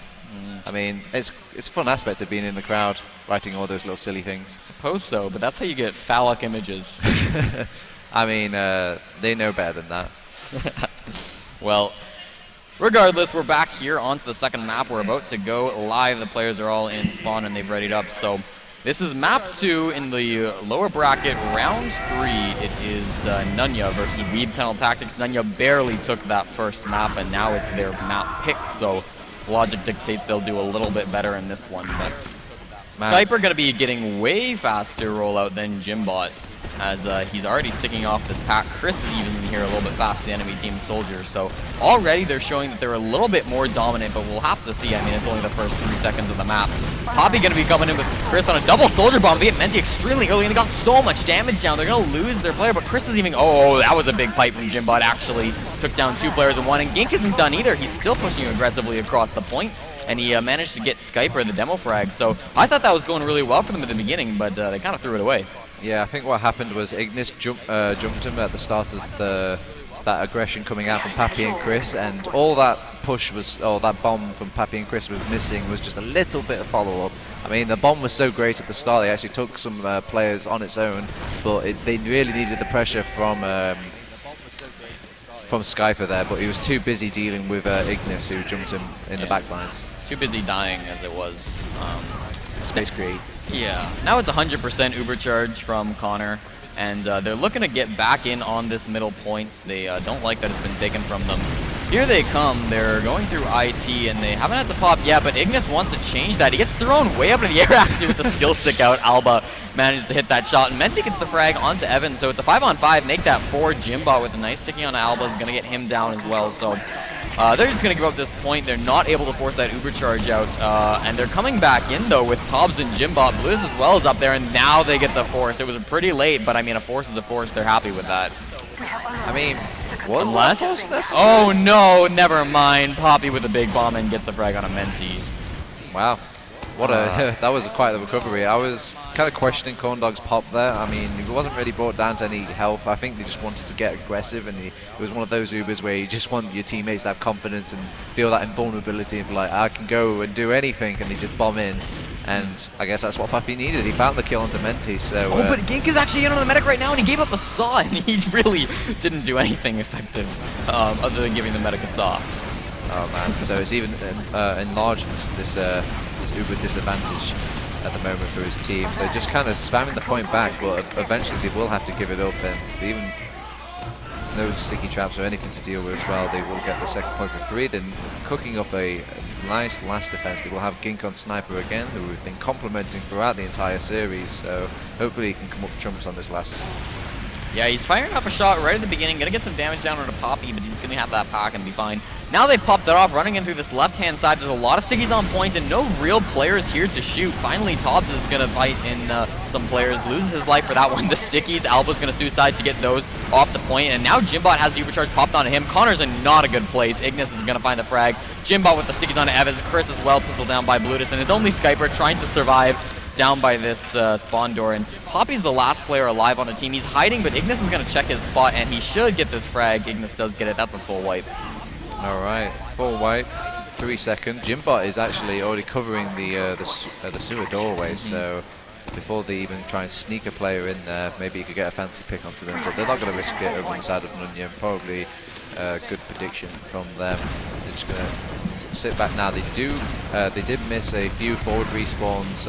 I mean, it's a fun aspect of being in the crowd, writing all those little silly things. Suppose so, but that's how you get phallic images. I mean, they know better than that. Well, regardless, we're back here onto the second map. We're about to go live. The players are all in spawn and they've readied up. So this is map 2 in the lower bracket, round 3. It is Nunya versus Weebtunnel Tactics. Nunya barely took that first map, and now it's their map pick. So logic dictates they'll do a little bit better in this one. But Skype are going to be getting way faster rollout than Jimbot, as he's already sticking off this pack. Chris is even here a little bit faster than the enemy team soldiers. So already they're showing that they're a little bit more dominant, but we'll have to see. I mean, it's only the first 3 seconds of the map. Poppy going to be coming in with Chris on a double soldier bomb. They hit Menti extremely early, and they got so much damage down. They're going to lose their player, but Chris is even... Oh, that was a big pipe from Jimbot. Actually took down 2 players in 1, and Gink isn't done either. He's still pushing aggressively across the point. and he managed to get Skyper, the demo frag. So I thought that was going really well for them at the beginning, but they kind of threw it away. Yeah, I think what happened was Ignis jumped him at the start of that aggression coming out from Pappy and Chris, and all that push was, or that bomb from Pappy and Chris was missing was just a little bit of follow-up. I mean, the bomb was so great at the start, they actually took some players on its own, but they really needed the pressure from Skyper there, but he was too busy dealing with Ignis, who jumped him in the backlines. Too busy dying as it was. Space Creed. Yeah. Now it's 100% Uber charge from Connor, and they're looking to get back in on this middle point. They don't like that it's been taken from them. Here they come. They're going through IT, and they haven't had to pop yet, but Ignis wants to change that. He gets thrown way up in the air, actually, with the skill stick out. Alba manages to hit that shot, and Menti gets the frag onto Evan, so it's a 5-on-5. Make that 4. Jimbot with a nice sticky on Alba is going to get him down as well, so they're just going to give up this point. They're not able to force that Uber charge out, and they're coming back in, though, with Tobbs and Jimbot. Blues as well is up there, and now they get the force. It was pretty late, but I mean, a force is a force. They're happy with that. I mean, was Unless, that force necessary? oh no, never mind. Poppy with a big bomb and gets the frag on a Menti. Wow. What a that was quite the recovery. I was kind of questioning Corndog's pop there. I mean, he wasn't really brought down to any health. I think they just wanted to get aggressive, and it was one of those Ubers where you just want your teammates to have confidence and feel that invulnerability and be like, I can go and do anything, and they just bomb in. And I guess that's what Pappy needed. He found the kill onto Menti, so... Oh, but Gink is actually in on the medic right now, and he gave up a saw, and he really didn't do anything effective other than giving the medic a saw. Oh man, so it's even enlarged this Uber disadvantage at the moment for his team. They're just kind of spamming the point back, but eventually they will have to give it up, and they even no sticky traps or anything to deal with as well. They will get the second point for 3, then cooking up a nice last defense. They will have Gink on Sniper again, who we've been complimenting throughout the entire series, so hopefully he can come up trumps on this last. Yeah, he's firing off a shot right at the beginning, gonna get some damage down onto Poppy, but he's gonna have that pack and be fine. Now they've popped it off, running in through this left-hand side. There's a lot of stickies on point and no real players here to shoot. Finally, Tobbs is gonna fight in some players, loses his life for that one. The stickies, Alba's gonna suicide to get those off the point, and now Jimbot has the overcharge popped onto him. Connor's in not a good place. Ignis is gonna find the frag. Jimbot with the stickies onto Evans. Chris as well, pistol down by Blutus, and it's only Skyper trying to survive down by this spawn door, and Poppy's the last player alive on the team. He's hiding, but Ignis is going to check his spot, and he should get this frag. Ignis does get it. That's a full wipe. All right, full wipe, 3 seconds. Jimbot is actually already covering the sewer doorway, so before they even try and sneak a player in there, maybe you could get a fancy pick onto them, but they're not going to risk it over on the side of Nunya. Probably a good prediction from them. They're just going to sit back now. They did miss a few forward respawns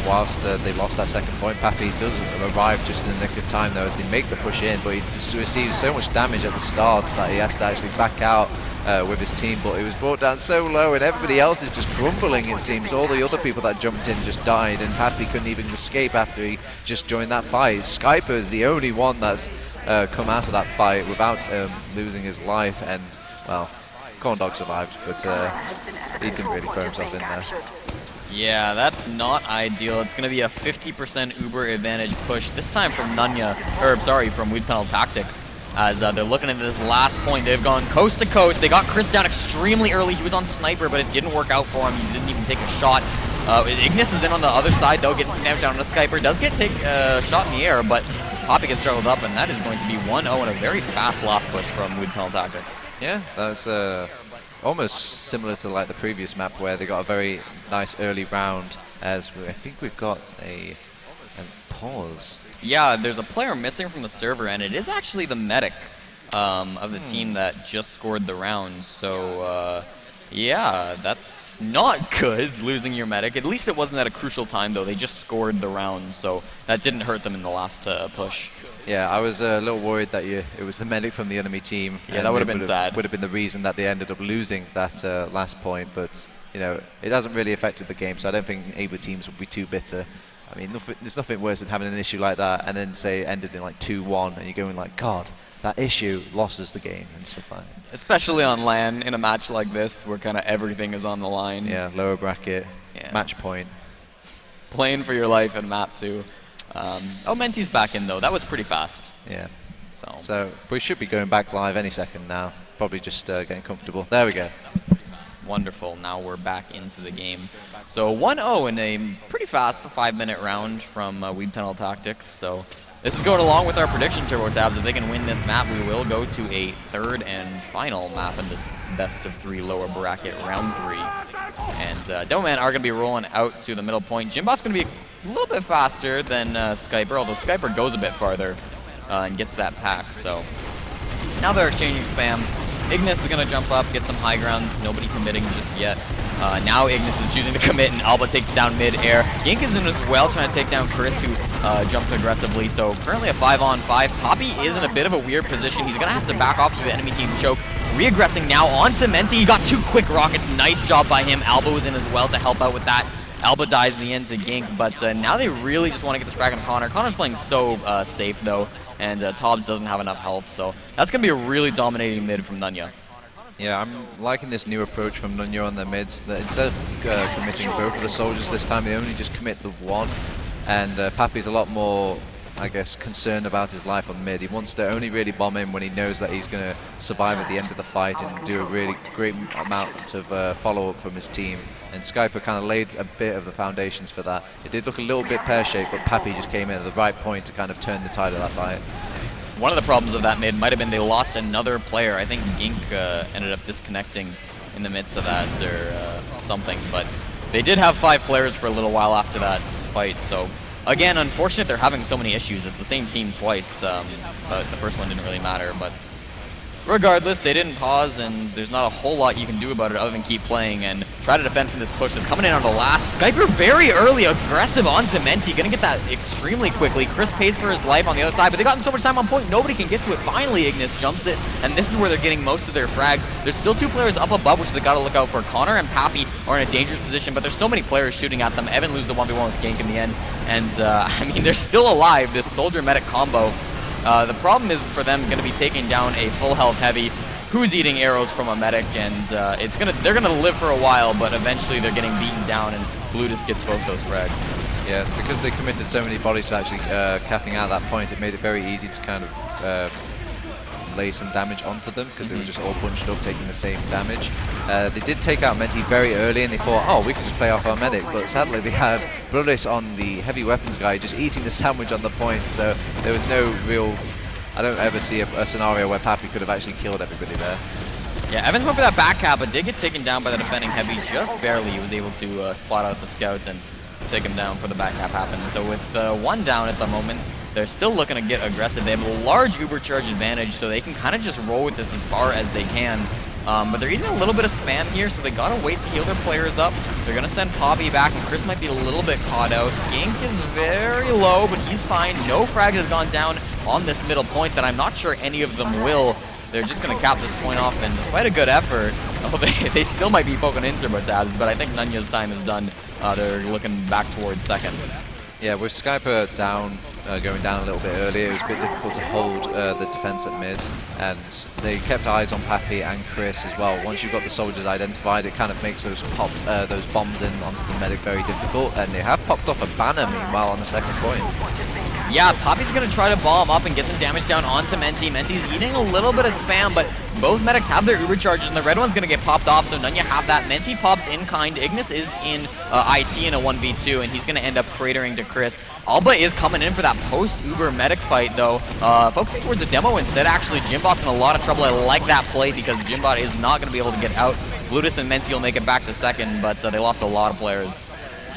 whilst they lost that second point. Pappy does arrive just in the nick of time though as they make the push in, but he just receives so much damage at the start that he has to actually back out with his team, but he was brought down so low and everybody else is just crumbling, it seems. All the other people that jumped in just died, and Pappy couldn't even escape after he just joined that fight. Skyper is the only one that's come out of that fight without losing his life, and well, Corndog survived, but he didn't really throw himself in there. Yeah, that's not ideal. It's going to be a 50% Uber advantage push, this time from Nunya, or sorry, from Weebtunnel Tactics, as they're looking into this last point. They've gone coast to coast. They got Chris down extremely early. He was on Sniper, but it didn't work out for him. He didn't even take a shot. Ignis is in on the other side, though, getting some damage down on the Skyper. Does take a shot in the air, but Poppy gets juggled up, and that is going to be 1-0 and a very fast last push from Weebtunnel Tactics. Yeah, that's almost similar to like the previous map where they got a very nice early round, as I think we've got a pause. Yeah, there's a player missing from the server, and it is actually the medic of the team that just scored the round. So, yeah, that's not good, losing your medic. At least it wasn't at a crucial time, though. They just scored the round, so that didn't hurt them in the last push. Yeah, I was a little worried that it was the medic from the enemy team. Yeah, that would have been sad. Would have been the reason that they ended up losing that last point, but you know, it hasn't really affected the game, so I don't think either teams would be too bitter. I mean, there's nothing worse than having an issue like that and then say it ended in like 2-1 and you're going like, God, that issue losses the game and stuff like that. Especially on LAN in a match like this where kind of everything is on the line. Yeah, lower bracket, match point. Playing for your life in map 2. Oh, Menti's back in though. That was pretty fast. Yeah. So we should be going back live any second now. Probably just getting comfortable. There we go. Wonderful. Now we're back into the game. So 1-0 in a pretty fast 5-minute round from Weebtunnel Tactics. So this is going along with our prediction, TurboTabs. If they can win this map, we will go to a third and final map in this best of 3 lower bracket round 3. And Doman are going to be rolling out to the middle point. Jimbot's going to be a little bit faster than Skyper, although Skyper goes a bit farther and gets that pack. So now they're exchanging spam. Ignis is going to jump up, get some high ground. Nobody committing just yet. Now Ignis is choosing to commit, and Alba takes down mid-air. Gink is in as well, trying to take down Chris, who jumped aggressively. So currently a 5-on-5. Poppy is in a bit of a weird position. He's going to have to back off to the enemy team choke. Re-aggressing now onto Menti. He got 2 quick rockets. Nice job by him. Alba was in as well to help out with that. Alba dies in the end to Gink, but now they really just want to get this frag on Connor. Connor's playing so safe, though, and Tobbs doesn't have enough health, so that's going to be a really dominating mid from Nunya. Yeah, I'm liking this new approach from Nunya on their mids, that instead of committing both of the soldiers this time, they only just commit the one, and Pappy's a lot more, I guess, concerned about his life on mid. He wants to only really bomb him when he knows that he's going to survive at the end of the fight and do a really great amount of follow-up from his team. And Skyper kind of laid a bit of the foundations for that. It did look a little bit pear-shaped, but Pappy just came in at the right point to kind of turn the tide of that fight. One of the problems of that mid might have been they lost another player. I think Gink ended up disconnecting in the midst of that or something, but they did have 5 players for a little while after that fight, so again, unfortunate they're having so many issues. It's the same team twice, but the first one didn't really matter, but regardless, they didn't pause, and there's not a whole lot you can do about it other than keep playing and try to defend from this push that's coming in on the last. Skyper very early, aggressive onto Menti, gonna get that extremely quickly. Chris pays for his life on the other side, but they've gotten so much time on point, nobody can get to it. Finally, Ignis jumps it, and this is where they're getting most of their frags. There's still 2 players up above, which they gotta look out for. Connor and Pappy are in a dangerous position, but there's so many players shooting at them. Evan loses the 1v1 with Gank in the end, and I mean, they're still alive, this soldier-medic combo. The problem is for them going to be taking down a full health heavy who's eating arrows from a medic, and they're gonna live for a while, but eventually they're getting beaten down, and Blutus gets both those frags. Yeah, because they committed so many bodies to actually capping out that point, it made it very easy to kind of lay some damage onto them, because they were just all bunched up taking the same damage. They did take out Menti very early, and they thought, oh, we could just play off our medic, but sadly they had Blutus on the heavy weapons guy just eating the sandwich on the point, so there was no real... I don't ever see a scenario where Pappy could have actually killed everybody there. Yeah, Evans went for that back cap, but did get taken down by the defending heavy just barely. He was able to spot out the scout and take him down for the back cap happen. So with 1 down at the moment, they're still looking to get aggressive. They have a large uber charge advantage, so they can kind of just roll with this as far as they can. But they're eating a little bit of spam here, so they gotta wait to heal their players up. They're gonna send Poppy back, and Chris might be a little bit caught out. Gink is very low, but he's fine. No frags have gone down on this middle point that I'm not sure any of them will. They're just gonna cap this point off, and despite a good effort, they still might be poking in TurboTabs, but I think Nunya's time is done. They're looking back towards second. Yeah, with Skyper down, going down a little bit earlier, it was a bit difficult to hold the defense at mid, and they kept eyes on Pappy and Chris as well. Once you've got the soldiers identified, it kind of makes those bombs in onto the medic very difficult, and they have popped off a banner meanwhile on the second point. Yeah, Poppy's going to try to bomb up and get some damage down onto Menti. Menti's eating a little bit of spam, but both medics have their uber charges, and the red one's going to get popped off, so Nunya have that. Menti pops in kind. Ignis is in IT in a 1v2, and he's going to end up cratering to Chris. Alba is coming in for that post-uber medic fight, though. Focusing towards the demo instead, actually. Jimbot's in a lot of trouble. I like that play because Jimbot is not going to be able to get out. Blutus and Menti will make it back to second, but they lost a lot of players.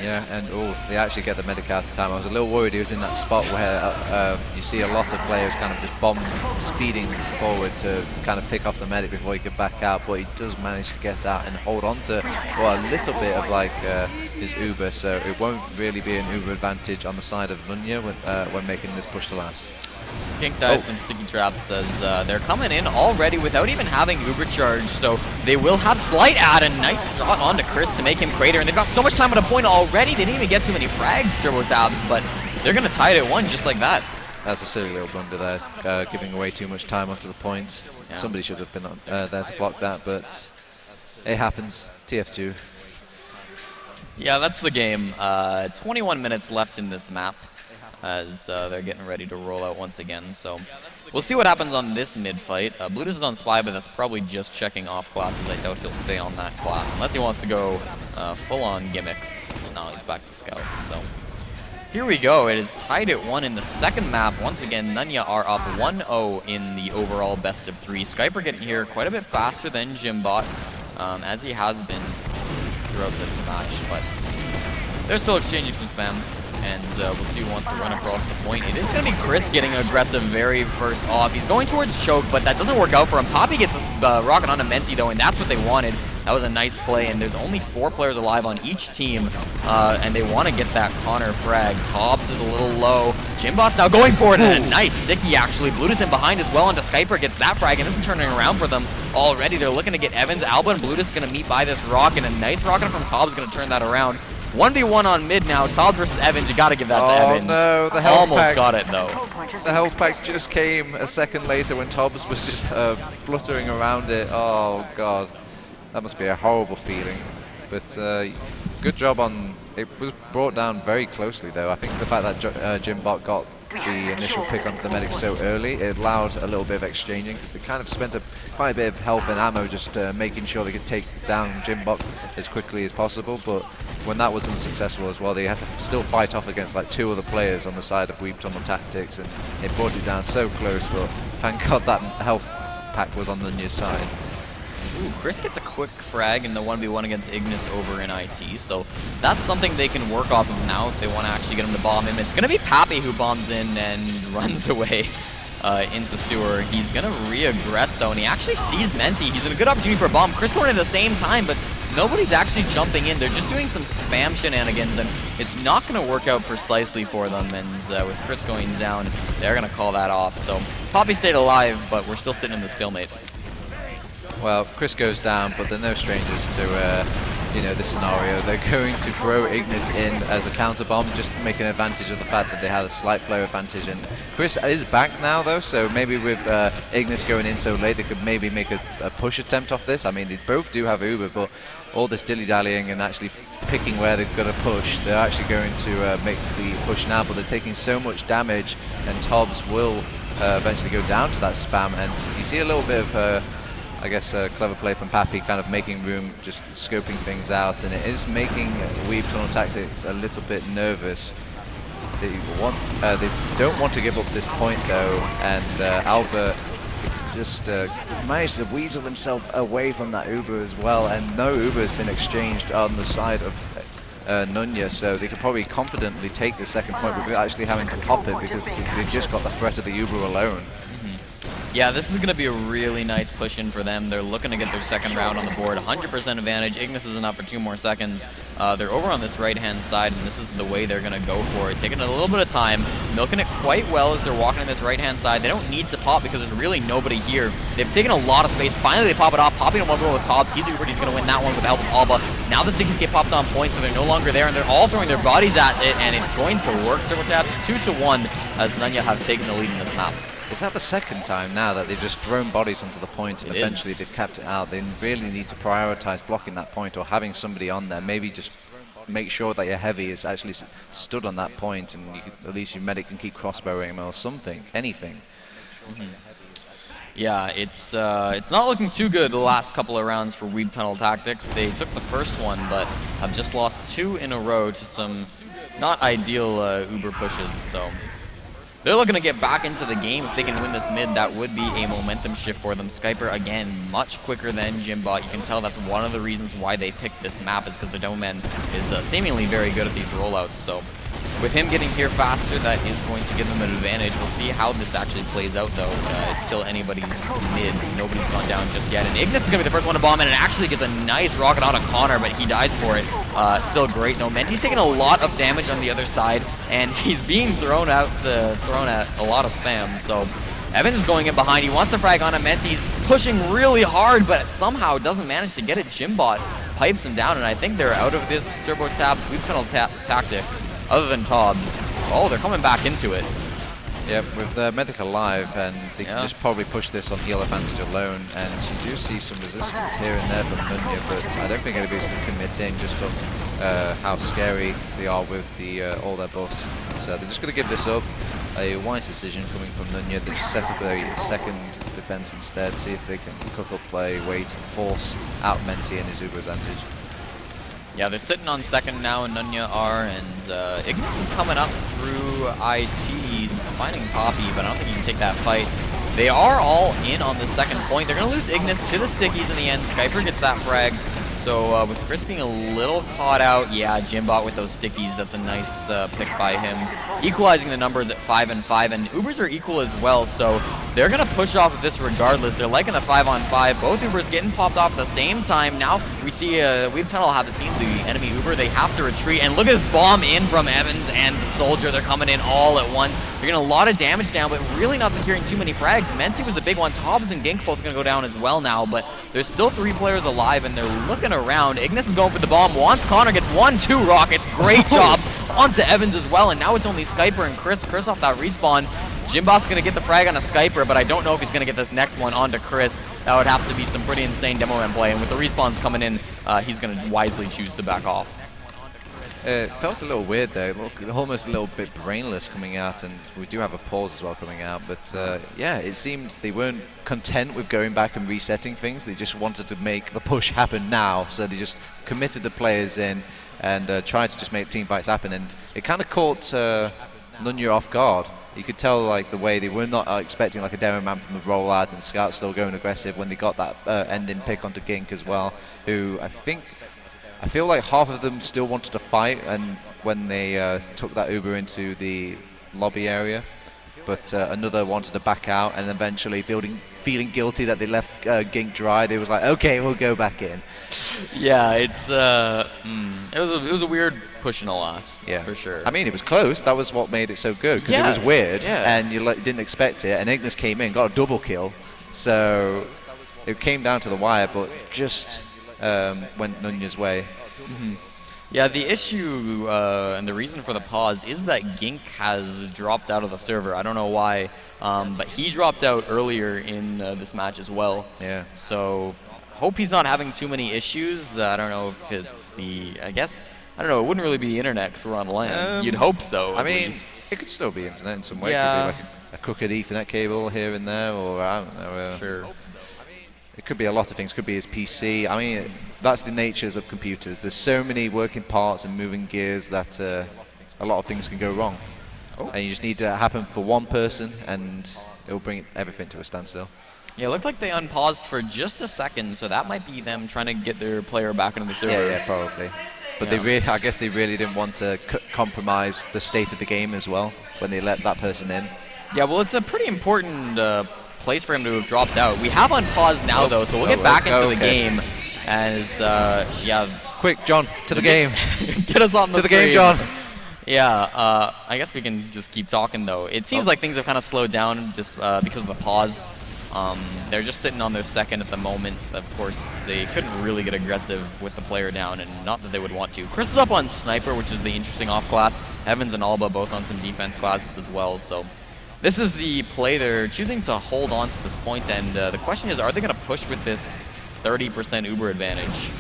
Yeah, and they actually get the medic out of time. I was a little worried he was in that spot where you see a lot of players kind of just bomb speeding forward to kind of pick off the medic before he could back out, but he does manage to get out and hold on to a little bit of like his uber, so it won't really be an uber advantage on the side of Nunya when making this push to last. Gink dies some sticky traps as they're coming in already without even having uber charge, so they will have slight add. A nice shot onto Chris to make him crater, and they've got so much time at a point already. They didn't even get too many frags, TurboTabs, but they're going to tie it at 1 just like that. That's a silly little blunder there, giving away too much time after the point. Yeah. Somebody should have been there to block that, but it happens. TF2. Yeah, that's the game. 21 minutes left in this map as they're getting ready to roll out once again. So we'll see what happens on this mid fight. Blutus is on Spy, but that's probably just checking off classes. I doubt he'll stay on that class, unless he wants to go full-on gimmicks. No, he's back to Scout, so... Here we go. It is tied at 1 in the second map. Once again, Nunya are up 1-0 in the overall best of 3. Skyper getting here quite a bit faster than Jimbot, as he has been throughout this match. But they're still exchanging some spam, and we'll see who wants to run across the point. It is going to be Chris getting aggressive very first off. He's going towards Choke, but that doesn't work out for him. Poppy gets this rocket onto Menti, though, and that's what they wanted. That was a nice play, and there's only 4 players alive on each team, and they want to get that Connor frag. Tobbs is a little low. Jimbot's now going for it, and a nice sticky, actually. Blutus in behind as well, onto Skyper gets that frag, and this is turning around for them already. They're looking to get Evans. Alba and Blutus going to meet by this rocket, and a nice rocket from Tobbs is going to turn that around. 1v1 on mid now. Tobbs versus Evans. You got to give that to Evans. No, the health almost pack got it, though. The health pack just came a second later when Tobbs was just fluttering around it. Oh, God. That must be a horrible feeling, but good job on... It was brought down very closely, though. I think the fact that Jimbot got the initial pick onto the medic so early, it allowed a little bit of exchanging, because they kind of spent quite a bit of health and ammo just making sure they could take down Jimbot as quickly as possible, but when that was unsuccessful as well, they had to still fight off against like 2 other players on the side of Weebtunnel Tactics, and it brought it down so close, but thank God that health pack was on the near side. Ooh, Chris gets a quick frag in the 1v1 against Ignis over in IT, so that's something they can work off of now if they want to actually get him to bomb him. It's going to be Pappy who bombs in and runs away into sewer. He's going to re-aggress, though, and he actually sees Menti. He's in a good opportunity for a bomb. Chris going at the same time, but nobody's actually jumping in. They're just doing some spam shenanigans, and it's not going to work out precisely for them, and with Chris going down, they're going to call that off. So Pappy stayed alive, but we're still sitting in the stalemate. Well, Chris goes down, but they're no strangers to, this scenario. They're going to throw Ignis in as a counter bomb, just making advantage of the fact that they had a slight player advantage. And Chris is back now, though, so maybe with Ignis going in so late, they could maybe make a push attempt off this. I mean, they both do have Uber, but all this dilly-dallying and actually picking where they're going to push, they're actually going to make the push now, but they're taking so much damage, and Tobbs will eventually go down to that spam. And you see a little bit of... I guess a clever play from Pappy, kind of making room, just scoping things out, and it is making Weebtunnel Tactics a little bit nervous. They don't want to give up this point, though, and Albert just managed to weasel himself away from that Uber as well, and no Uber has been exchanged on the side of Nunya, so they could probably confidently take the second point without actually having to pop it, because they've just got the threat of the Uber alone. Yeah, this is going to be a really nice push-in for them. They're looking to get their second round on the board. 100% advantage. Ignis isn't up for 2 more seconds. They're over on this right-hand side, and this is the way they're going to go for it. Taking a little bit of time, milking it quite well as they're walking on this right-hand side. They don't need to pop because there's really nobody here. They've taken a lot of space. Finally, they pop it off. Popping in one with Cobbs. He's Ubered. He's going to win that one with the help of Alba. Now the Stickies get popped on points, so they're no longer there, and they're all throwing their bodies at it, and it's going to work. TurboTabs 2-1 as Nunya have taken the lead in this map. Is that the second time now that they've just thrown bodies onto the point and eventually they've kept it out? They really need to prioritize blocking that point or having somebody on there. Maybe just make sure that your heavy is actually stood on that point, and at least your medic can keep crossbowing him or something, anything. Yeah, it's not looking too good the last couple of rounds for Weebtunnel Tactics. They took the first one, but have just lost 2 in a row to some not ideal Uber pushes, so... They're looking to get back into the game. If they can win this mid, that would be a momentum shift for them. Skyper, again, much quicker than Jimbot. You can tell that's one of the reasons why they picked this map is because the Doman is seemingly very good at these rollouts. So with him getting here faster, that is going to give them an advantage. We'll see how this actually plays out, though. It's still anybody's mid. Nobody's gone down just yet. And Ignis is going to be the first one to bomb in, and actually gets a nice rocket on Connor, but he dies for it. Still great, though. Menti's taking a lot of damage on the other side, and he's being thrown at a lot of spam. So Evans is going in behind. He wants the frag on him. Menti's pushing really hard, but somehow doesn't manage to get it. Jimbot pipes him down, and I think they're out of this TurboTabs Weebtunnel Tactics. Other than Tobbs. Oh, they're coming back into it. Yeah, with the medic alive, and they can just probably push this on heal advantage alone, and you do see some resistance here and there from Nunya, but I don't think anybody's going to commit in just from how scary they are with the all their buffs. So they're just going to give this up. a wise decision coming from Nunya. They just set up a second defense instead, see if they can cook up play, wait, force out Menti and his Uber advantage. Yeah, they're sitting on second now, and Nunya are, and Ignis is coming up through IT. He's finding Poppy, but I don't think he can take that fight. They are all in on the second point. They're going to lose Ignis to the stickies in the end. Skyper gets that frag. So with Chris being a little caught out, yeah, Jimbot with those stickies, that's a nice pick by him. Equalizing the numbers at 5 and 5, and Ubers are equal as well, so they're going to push off of this regardless. They're liking the 5-on-5. Both Ubers getting popped off at the same time. Now we see Weebtunnel have seen the enemy Uber. They have to retreat, and look at this bomb in from Evans and the Soldier. They're coming in all at once. They're getting a lot of damage down, but really not securing too many frags. Menti was the big one. Tobbs and Gink both going to go down as well now, but there's still 3 players alive, and they're looking around. Ignis is going for the bomb. Wants Connor, gets 1-2 rockets. Great job onto Evans as well, and now it's only Skyper and Chris. Chris off that respawn. Jimbot's going to get the frag on a Skyper, but I don't know if he's going to get this next one onto Chris. That would have to be some pretty insane demo man play, and with the respawns coming in, he's going to wisely choose to back off. It felt a little weird there, almost a little bit brainless coming out, and we do have a pause as well coming out, but yeah, it seemed they weren't content with going back and resetting things. They just wanted to make the push happen now, so they just committed the players in and tried to just make team fights happen, and it kind of caught Nunya off guard. You could tell like the way they were not expecting like a demo man from the rollout, and Scout still going aggressive when they got that ending pick onto Gink as well, who I feel like half of them still wanted to fight, and when they took that Uber into the lobby area, but another wanted to back out, and eventually feeling guilty that they left Gink dry, they was like, okay, we'll go back in. Yeah, it's it was a weird push in the last, yeah, for sure. I mean, it was close. That was what made it so good, because it was weird, and you didn't expect it. And Ignis came in, got a double kill, so it came down to the wire, but just went Nunya's way. Mm-hmm. Yeah, the issue and the reason for the pause is that Gink has dropped out of the server. I don't know why, but he dropped out earlier in this match as well. Yeah. So hope he's not having too many issues. I don't know if it's I don't know, it wouldn't really be internet because we're on land. You'd hope so, I mean, least. it could still be internet in some way. Yeah. It could be like a crooked Ethernet cable here and there, or I don't know. Sure. It could be a lot of things. Could be his PC. I mean, that's the natures of computers. There's so many working parts and moving gears that a lot of things can go wrong. Oh. And you just need to happen for one person, and it will bring everything to a standstill. Yeah, it looked like they unpaused for just a second, so that might be them trying to get their player back into the server. Yeah, probably. But I guess they really didn't want to compromise the state of the game as well when they let that person in. Yeah, well, it's a pretty important place for him to have dropped out. We have unpaused now, though, so we'll get back into the game. As quick, John, to the game. Get us on the screen. Game, John. Yeah, I guess we can just keep talking, though. It seems like things have kind of slowed down just because of the pause. They're just sitting on their second at the moment. Of course, they couldn't really get aggressive with the player down, and not that they would want to. Chris is up on Sniper, which is the interesting off class. Evans and Alba both on some defense classes as well. So this is the play they're choosing to hold on to this point, and the question is, are they going to push with this 30% Uber advantage?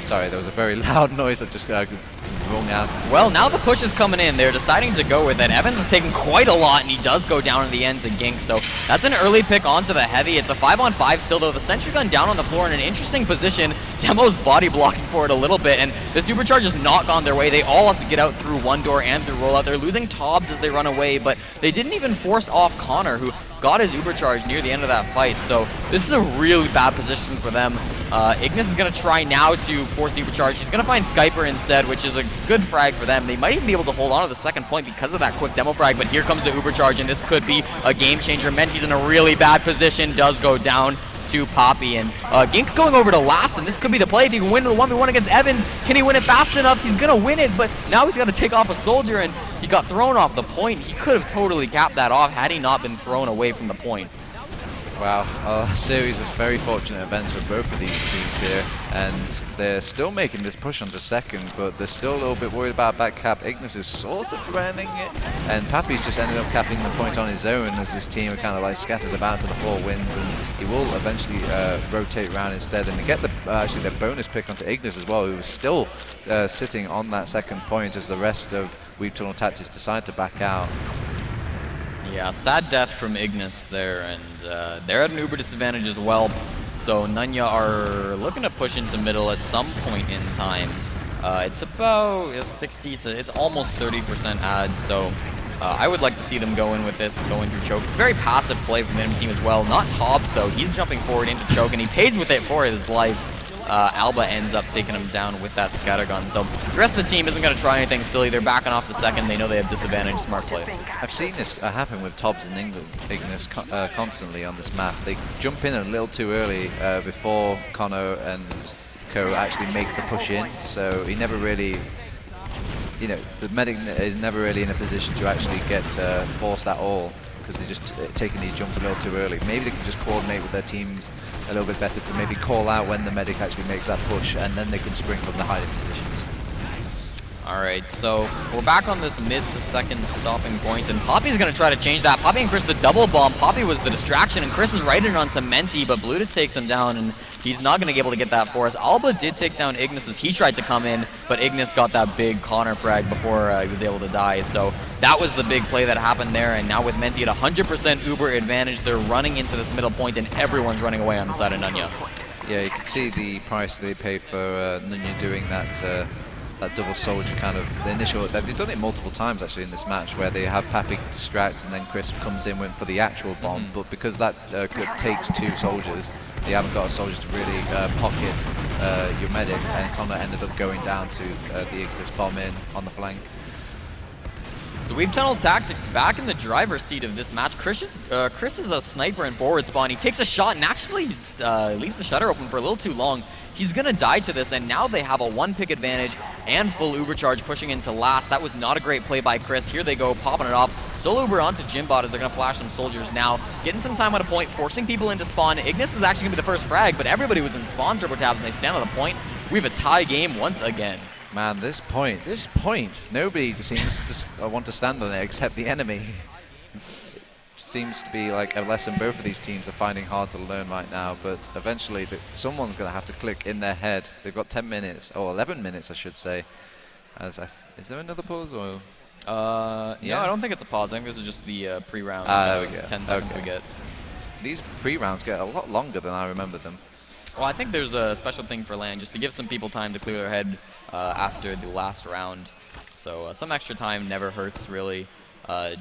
Sorry, there was a very loud noise that just rung out. Well, now the push is coming in. They're deciding to go with it. Evans was taking quite a lot, and he does go down in the end to Gink. So that's an early pick onto the heavy. It's a 5-on-5 still, though. The sentry gun down on the floor in an interesting position. Demo's body blocking for it a little bit, and the supercharge has not gone their way. They all have to get out through one door and through rollout. They're losing Tobbs as they run away, but they didn't even force off Connor, who got his Uber charge near the end of that fight. So this is a really bad position for them. Ignis is going to try now to force the Uber charge. He's going to find Skyper instead, which is a good frag for them. They might even be able to hold on to the second point because of that quick demo frag, but here comes the Uber charge, and this could be a game changer. Menti's in a really bad position, does go down to Poppy, and Gink's going over to last, and this could be the play. If he can win the 1v1 against Evans, can he win it fast enough? He's going to win it, but now he's got to take off a soldier, and he got thrown off the point. He could have totally capped that off had he not been thrown away from the point. Wow, a series of very fortunate events for both of these teams here, and they're still making this push onto second, but they're still a little bit worried about back cap. Ignis is sort of threatening it, and Pappy's just ended up capping the point on his own as his team are kind of like scattered about to the 4 wins, and he will eventually rotate around instead and get the actually the bonus pick onto Ignis as well, who was still sitting on that second point as the rest of Weebtunnel Tactics decide to back out. Yeah, sad death from Ignis there, and they're at an uber disadvantage as well. So Nunya are looking to push into middle at some point in time. It's about 60 to, it's almost 30% ad, so I would like to see them go in with this, going through choke. It's a very passive play from the enemy team as well. Not Tobbs though, he's jumping forward into choke, and he pays with it for his life. Alba ends up taking him down with that scattergun. So the rest of the team isn't going to try anything silly. They're backing off the second. They know they have disadvantage. Smart play. I've seen this happen with Tobbs and Ignis constantly on this map. They jump in a little too early before Kono and Co actually make the push in. So he never really, you know, the medic is never really in a position to actually get forced at all, because they're just taking these jumps a little too early. Maybe they can just coordinate with their teams a little bit better to maybe call out when the medic actually makes that push, and then they can spring from the hiding positions. Alright, so we're back on this mid to second stopping point, and Poppy's going to try to change that. Poppy and Chris the double bomb. Poppy was the distraction, and Chris is right in onto Menti, but Blutus takes him down, and he's not going to be able to get that for us. Alba did take down Ignis as he tried to come in, but Ignis got that big Connor frag before he was able to die. So that was the big play that happened there, and now with Menti at 100% Uber advantage, they're running into this middle point, and everyone's running away on the side of Nunya. Yeah, you can see the price they pay for Nunya doing that that double soldier kind of the initial. They've done it multiple times actually in this match, where they have Pappy distract and then Chris comes in for the actual bomb. But because that takes 2 soldiers, they haven't got a soldier to really pocket your medic, and Connor ended up going down to the Ignis bomb in on the flank. So Weebtunnel Tactics back in the driver's seat of this match. Chris is a sniper in forward spawn. He takes a shot and actually leaves the shutter open for a little too long. He's going to die to this, and now they have a 1-pick advantage and full Uber charge pushing into last. That was not a great play by Chris. Here they go, popping it off. Solo Uber onto Jimbot as they're going to flash some soldiers now. Getting some time on a point, forcing people into spawn. Ignis is actually going to be the first frag, but everybody was in spawn TurboTabs, and they stand on the point. We have a tie game once again. Man, this point, nobody seems to want to stand on it except the enemy. Seems to be like a lesson both of these teams are finding hard to learn right now, but eventually someone's going to have to click in their head. They've got 10 minutes, or 11 minutes I should say. Is there another pause? Or No, I don't think it's a pause. I think this is just the pre-round 10 seconds we get. These pre-rounds get a lot longer than I remember them. Well, I think there's a special thing for LAN, just to give some people time to clear their head after the last round. So some extra time never hurts, really.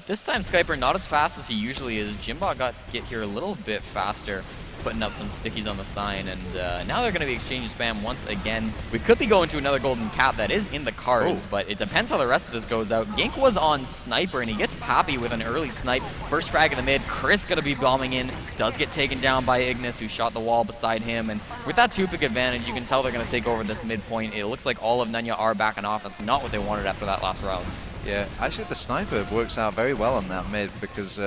This time Skyper not as fast as he usually is. Jimbot got get here a little bit faster, putting up some stickies on the sign, and now they're going to be exchanging spam once again. We could be going to another golden cap that is in the cards, but it depends how the rest of this goes out. Gink was on Sniper, and he gets Pappy with an early snipe. First frag in the mid. Chris going to be bombing in. Does get taken down by Ignis, who shot the wall beside him, and with that 2-pick advantage, you can tell they're going to take over this midpoint. It looks like all of Nunya are back in offense, not what they wanted after that last round. Yeah, actually the sniper works out very well on that mid, because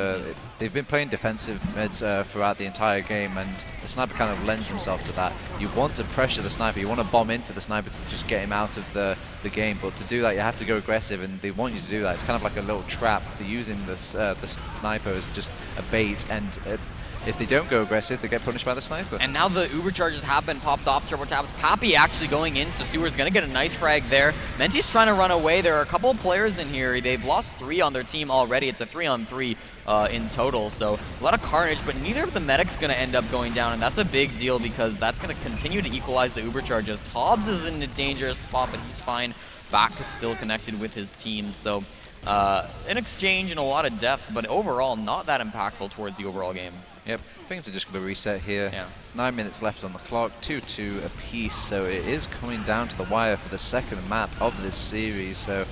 they've been playing defensive mids throughout the entire game, and the sniper kind of lends himself to that. You want to pressure the sniper, you want to bomb into the sniper to just get him out of the game, but to do that you have to go aggressive, and they want you to do that. It's kind of like a little trap. They're using the sniper as just a bait, and if they don't go aggressive, they get punished by the sniper. And now the Uber charges have been popped off TurboTabs. Pappy actually going into Seward's going to get a nice frag there. Menti's trying to run away. There are a couple of players in here. They've lost 3 on their team already. It's a 3-on-3 in total. So a lot of carnage, but neither of the medics going to end up going down. And that's a big deal, because that's going to continue to equalize the Uber charges. Tobbs is in a dangerous spot, but he's fine. Back is still connected with his team. So an exchange and a lot of deaths, but overall not that impactful towards the overall game. Yep, things are just going to reset here. Yeah. 9 minutes left on the clock, 2-2 apiece, so it is coming down to the wire for the second map of this series. So,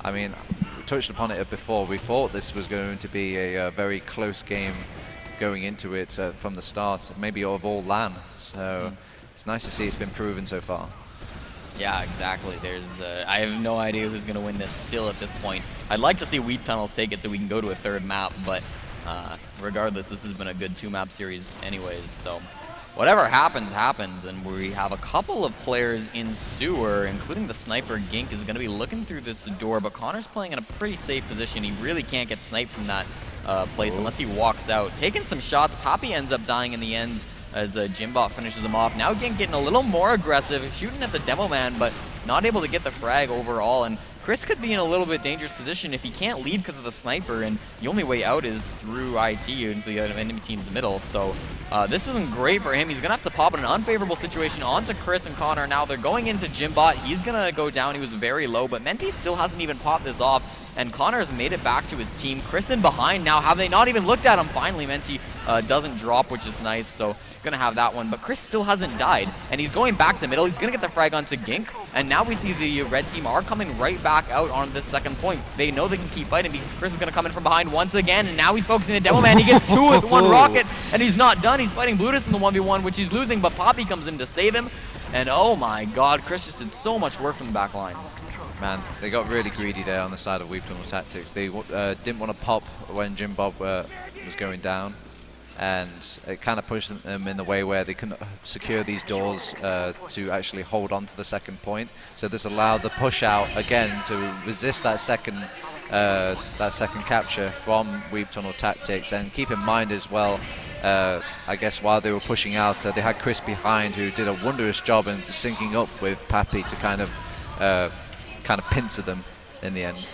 I mean, we touched upon it before. We thought this was going to be a very close game going into it from the start, maybe of all LAN. So it's nice to see it's been proven so far. Yeah, exactly. There's, I have no idea who's going to win this still at this point. I'd like to see Weebtunnel take it so we can go to a third map, but Regardless, this has been a good 2-map series anyways, so whatever happens, happens, and we have a couple of players in sewer, including the sniper. Gink is going to be looking through this door, but Connor's playing in a pretty safe position. He really can't get sniped from that place unless he walks out. Taking some shots, Poppy ends up dying in the end as Jimbot finishes him off. Now Gink getting a little more aggressive, shooting at the Demo Man, but not able to get the frag overall, and Chris could be in a little bit dangerous position if he can't leave because of the sniper, and the only way out is through IT into the enemy team's middle. So this isn't great for him. He's going to have to pop in an unfavorable situation onto Chris and Connor. Now they're going into Jimbot. He's going to go down. He was very low, but Menti still hasn't even popped this off, and Connor has made it back to his team. Chris in behind now. Have they not even looked at him? Finally, Menti doesn't drop, which is nice, so going to have that one. But Chris still hasn't died, and he's going back to middle. He's going to get the frag onto Gink, and now we see the red team are coming right back out on this second point. They know they can keep fighting because Chris is going to come in from behind once again, and now he's focusing the Demo Man. He gets 2 with 1 rocket, and he's not done. He's fighting Blutus in the 1v1, which he's losing, but Poppy comes in to save him. And oh my god, Chris just did so much work from the back lines. Man, they got really greedy there on the side of Weebtunnel Tactics. They didn't want to pop when Jimbot was going down, and it kind of pushed them in the way where they couldn't secure these doors to actually hold on to the second point. So this allowed the push out again to resist that second capture from Weebtunnel Tactics. And keep in mind as well, I guess while they were pushing out, they had Chris behind, who did a wondrous job in syncing up with Pappy to kind of pincer them in the end.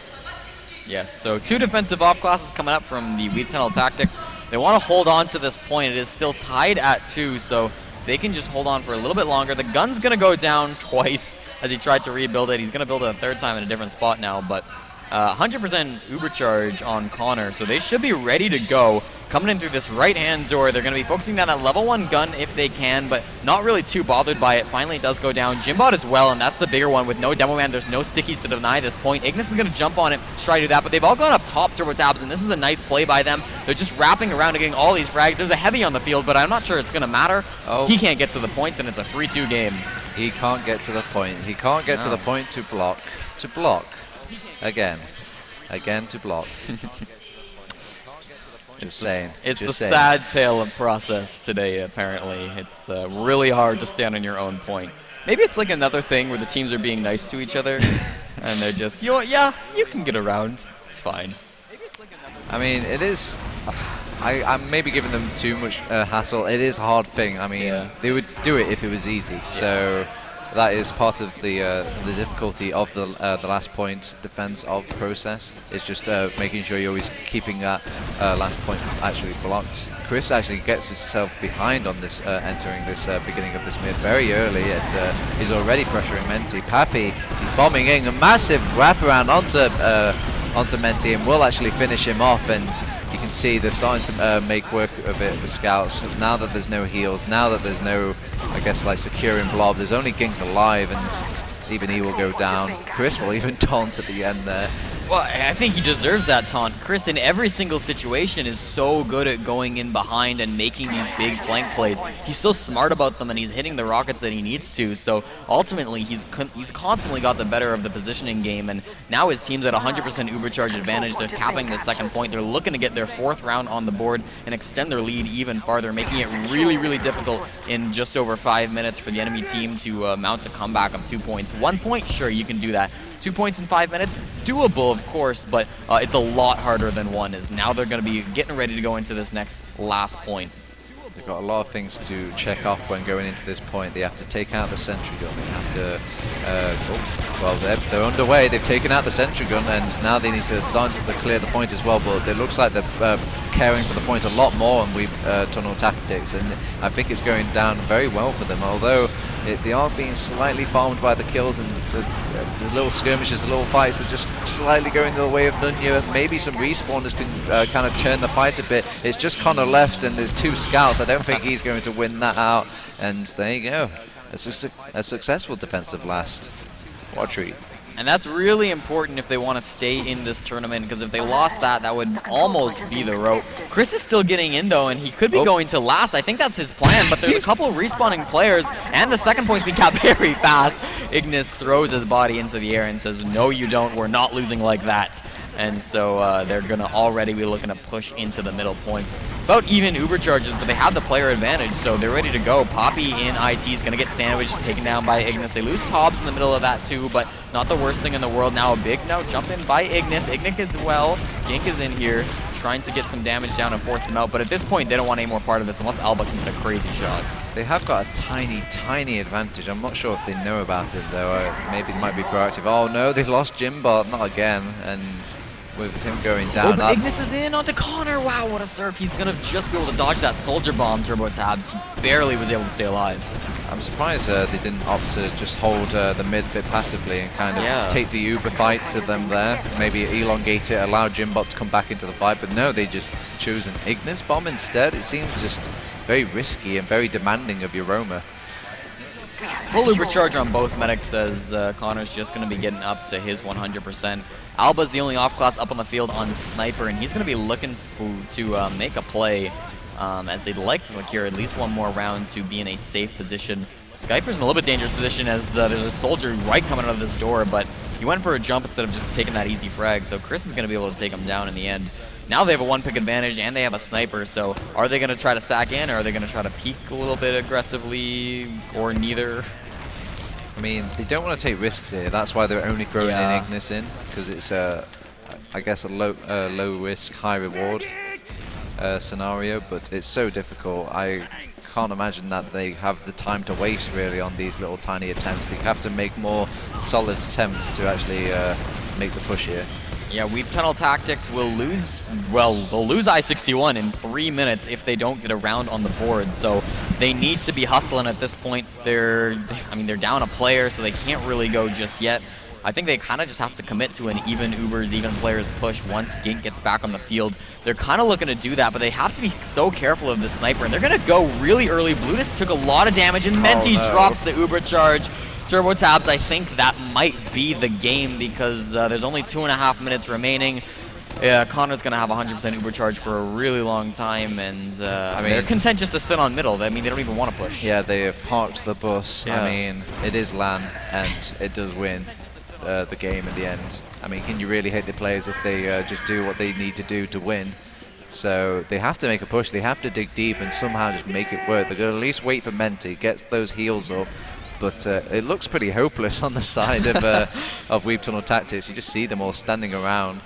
Yes, so 2 defensive off classes coming up from the Weebtunnel Tactics. They want to hold on to this point. It is still tied at 2, so they can just hold on for a little bit longer. The gun's going to go down twice as he tried to rebuild it. He's going to build it a 3rd time in a different spot now, but 100% uber charge on Connor, so they should be ready to go. Coming in through this right-hand door, they're going to be focusing down that level 1 gun if they can, but not really too bothered by it. Finally, it does go down. Jimbot as well, and that's the bigger one with no Demo Man. There's no stickies to deny this point. Ignis is going to jump on it to try to do that, but they've all gone up top TurboTabs, and this is a nice play by them. They're just wrapping around and getting all these frags. There's a heavy on the field, but I'm not sure it's going to matter. Oh. He can't get to the points, and it's a 3-2 game. He can't get to the point. He can't get to the point to block. To block. Again to block. Just saying. It's just the saying. sad tale of process today, apparently. It's really hard to stand on your own point. Maybe it's like another thing where the teams are being nice to each other, and they're just, you know what, yeah, you can get around. It's fine. I mean, it is... I'm maybe giving them too much hassle. It is a hard thing. I mean, they would do it if it was easy. So that is part of the difficulty of the last point defense of the process. It's just making sure you're always keeping that last point actually blocked. Chris actually gets himself behind on this entering this beginning of this mid very early, and he's already pressuring Menti. Pappy, he's bombing in a massive wraparound onto Menti and will actually finish him off, and you can see they're starting to make work of it, the scouts. Now that there's no heals, now that there's no, I guess, like securing blob, there's only Gink alive, and even he will go down. Chris will even taunt at the end there. Well, I think he deserves that taunt. Chris, in every single situation, is so good at going in behind and making these big flank plays. He's so smart about them, and he's hitting the rockets that he needs to. So ultimately, he's constantly got the better of the positioning game, and now his team's at 100% ubercharge advantage. They're capping the second point. They're looking to get their 4th round on the board and extend their lead even farther, making it really, really difficult in just over 5 minutes for the enemy team to mount a comeback of 2 points. 1 point, sure, you can do that. 2 points in 5 minutes, doable of course, but it's a lot harder than 1, as now they're going to be getting ready to go into this next last point. They've got a lot of things to check off when going into this point. They have to take out the sentry gun. They have to, well, they're underway. They've taken out the sentry gun, and now they need to start to clear the point as well. But it looks like they're caring for the point a lot more on Weebtunnel Tactics, and I think it's going down very well for them. Although they are being slightly farmed by the kills, and the little skirmishes, the little fights are just slightly going the way of Nunya. Maybe some respawners can kind of turn the fight a bit. It's just Connor left, and there's 2 scouts. I don't think he's going to win that out. And there you go. It's a successful defensive last. What a treat. And that's really important if they want to stay in this tournament, because if they lost that would almost be the rope. Chris is still getting in, though, and he could be going to last. I think that's his plan, but there's a couple of respawning players, and the second point's being capped very fast. Ignis throws his body into the air and says, no you don't, we're not losing like that. And so they're going to already be looking to push into the middle point. About even Uber charges, but they have the player advantage, so they're ready to go. Poppy in IT is going to get sandwiched, taken down by Ignis. They lose Tobbs in the middle of that too, but not the worst thing in the world. Now a big jump in by Ignis. Ignis as well. Gink is in here, trying to get some damage down and force them out, but at this point they don't want any more part of this unless Alba can hit a crazy shot. They have got a tiny advantage. I'm not sure if they know about it though. Maybe they might be proactive. Oh no, they've lost Jimbot, not again. And with him going down. Oh, Ignis is in onto Connor. Wow, what a surf. He's going to just be able to dodge that soldier bomb, TurboTabs. He barely was able to stay alive. I'm surprised they didn't opt to just hold the mid bit passively and kind of take the Uber fight to them there. Maybe elongate it, allow Jimbot to come back into the fight. But no, they just chose an Ignis bomb instead. It seems just very risky and very demanding of your Roma. Full Uber charge on both medics as Connor's just going to be getting up to his 100%. Alba's the only off-class up on the field on Sniper, and he's going to be looking to make a play as they'd like to secure at least one more round to be in a safe position. Skyper's in a little bit dangerous position as there's a soldier right coming out of this door, but he went for a jump instead of just taking that easy frag, so Chris is going to be able to take him down in the end. Now they have a one-pick advantage, and they have a sniper, so are they going to try to sack in, or are they going to try to peek a little bit aggressively, or neither? I mean, they don't want to take risks here. That's why they're only throwing in Ignis in, because it's, I guess, a low risk, high reward scenario, but it's so difficult. I can't imagine that they have the time to waste, really, on these little tiny attempts. They have to make more solid attempts to actually make the push here. Yeah, Weebtunnel Tactics will lose, well, they'll lose I61 in 3 minutes if they don't get a round on the board, so they need to be hustling at this point. They're down a player, so they can't really go just yet. I think they kind of just have to commit to an even Ubers, even players push once Gink gets back on the field. They're kind of looking to do that, but they have to be so careful of the sniper, and they're going to go really early. Blutus took a lot of damage, and Menti drops the Uber charge. TurboTabs, I think that might be the game because there's only 2.5 minutes remaining. Connor's going to have 100% Uber charge for a really long time, and they're content just to sit on middle. I mean, they don't even want to push. Yeah, they have parked the bus. Yeah. I mean, it is LAN, and it does win the game in the end. I mean, can you really hate the players if they just do what they need to do to win? So they have to make a push. They have to dig deep and somehow just make it work. They're going to at least wait for Menti, get those heals up. But it looks pretty hopeless on the side of Weebtunnel Tactics. You just see them all standing around.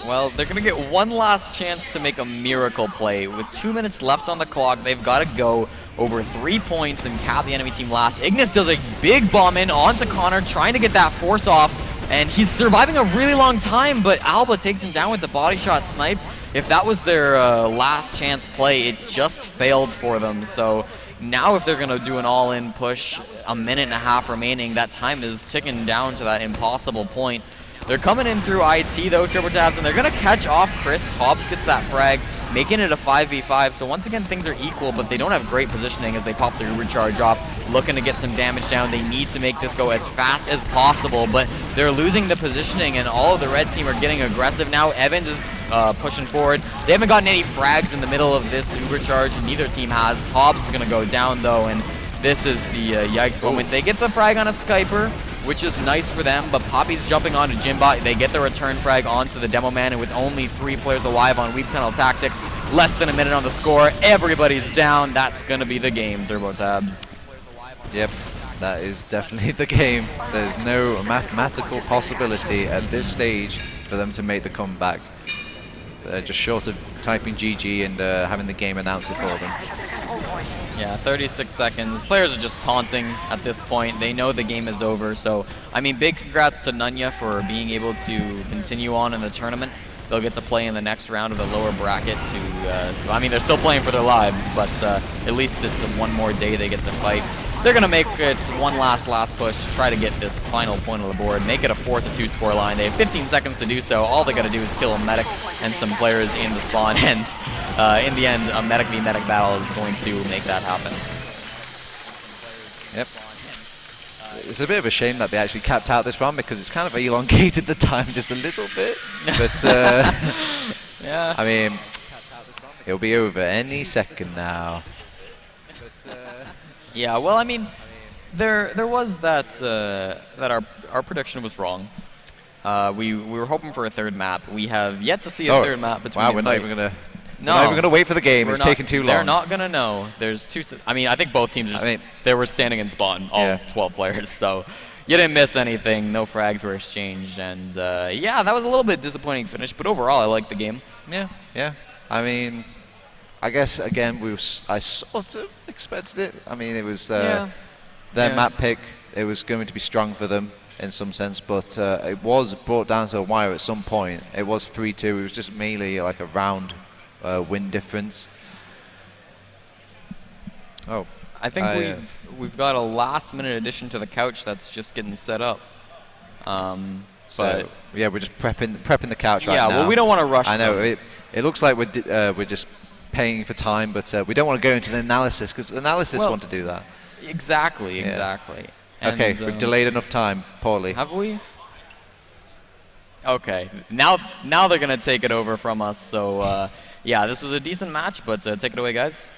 Well, they're going to get one last chance to make a miracle play. With 2 minutes left on the clock, they've got to go over 3 points and cap the enemy team last. Ignis does a big bomb in onto Connor, trying to get that force off, and he's surviving a really long time, but Alba takes him down with the body shot snipe. If that was their last chance play, it just failed for them. So now if they're going to do an all-in push, a minute and a half remaining, that time is ticking down to that impossible point. They're coming in through IT though, TurboTabs, and they're going to catch off Chris. Tobbs gets that frag, making it a 5v5. So once again, things are equal, but they don't have great positioning as they pop their Uber charge off, looking to get some damage down. They need to make this go as fast as possible, but they're losing the positioning, and all of the red team are getting aggressive now. Evans is pushing forward. They haven't gotten any frags in the middle of this Uber charge. Neither team has. Tobbs is going to go down though, and this is the yikes moment. They get the frag on a Skyper, which is nice for them, but Poppy's jumping onto Jimbot. They get the return frag onto the demo man, and with only 3 players alive on Weebtunnel Tactics, less than a minute on the score, everybody's down. That's going to be the game, TurboTabs. Yep, that is definitely the game. There's no mathematical possibility at this stage for them to make the comeback. They're just short of typing GG and having the game announce it for them. Yeah, 36 seconds. Players are just taunting at this point. They know the game is over. So, I mean, big congrats to Nunya for being able to continue on in the tournament. They'll get to play in the next round of the lower bracket I mean, they're still playing for their lives, but at least it's one more day they get to fight. They're going to make it one last push to try to get this final point on the board, make it a 4-2 score line. They have 15 seconds to do so. All they got to do is kill a medic and some players in the spawn, hence, in the end, a medic v medic battle is going to make that happen. Yep. It's a bit of a shame that they actually capped out this round because it's kind of elongated the time just a little bit. But, yeah. I mean, it'll be over any second now. Yeah, well, I mean, There was that that our prediction was wrong. We were hoping for a third map. We have yet to see a third map between. Wow, we're not even gonna. No, we're not even gonna wait for the game. It's taking too long. They're not gonna know. There's two. I mean, I think both teams they were standing in spawn, all 12 players. So you didn't miss anything. No frags were exchanged, and yeah, that was a little bit disappointing finish. But overall, I liked the game. Yeah. I mean, I guess again I sort of expected it. I mean, it was their map pick. It was going to be strong for them in some sense, but it was brought down to a wire at some point. It was 3-2. It was just mainly like a round win difference. Oh, I think we've got a last-minute addition to the couch that's just getting set up. So yeah, we're just prepping the couch right now. Yeah, well, we don't want to rush. I know it looks like we're just paying for time, but we don't want to go into the analysis because analysis want to do that. Exactly. Okay, we've delayed enough time, poorly. Have we? Okay, now they're gonna take it over from us. So yeah, this was a decent match, but take it away, guys.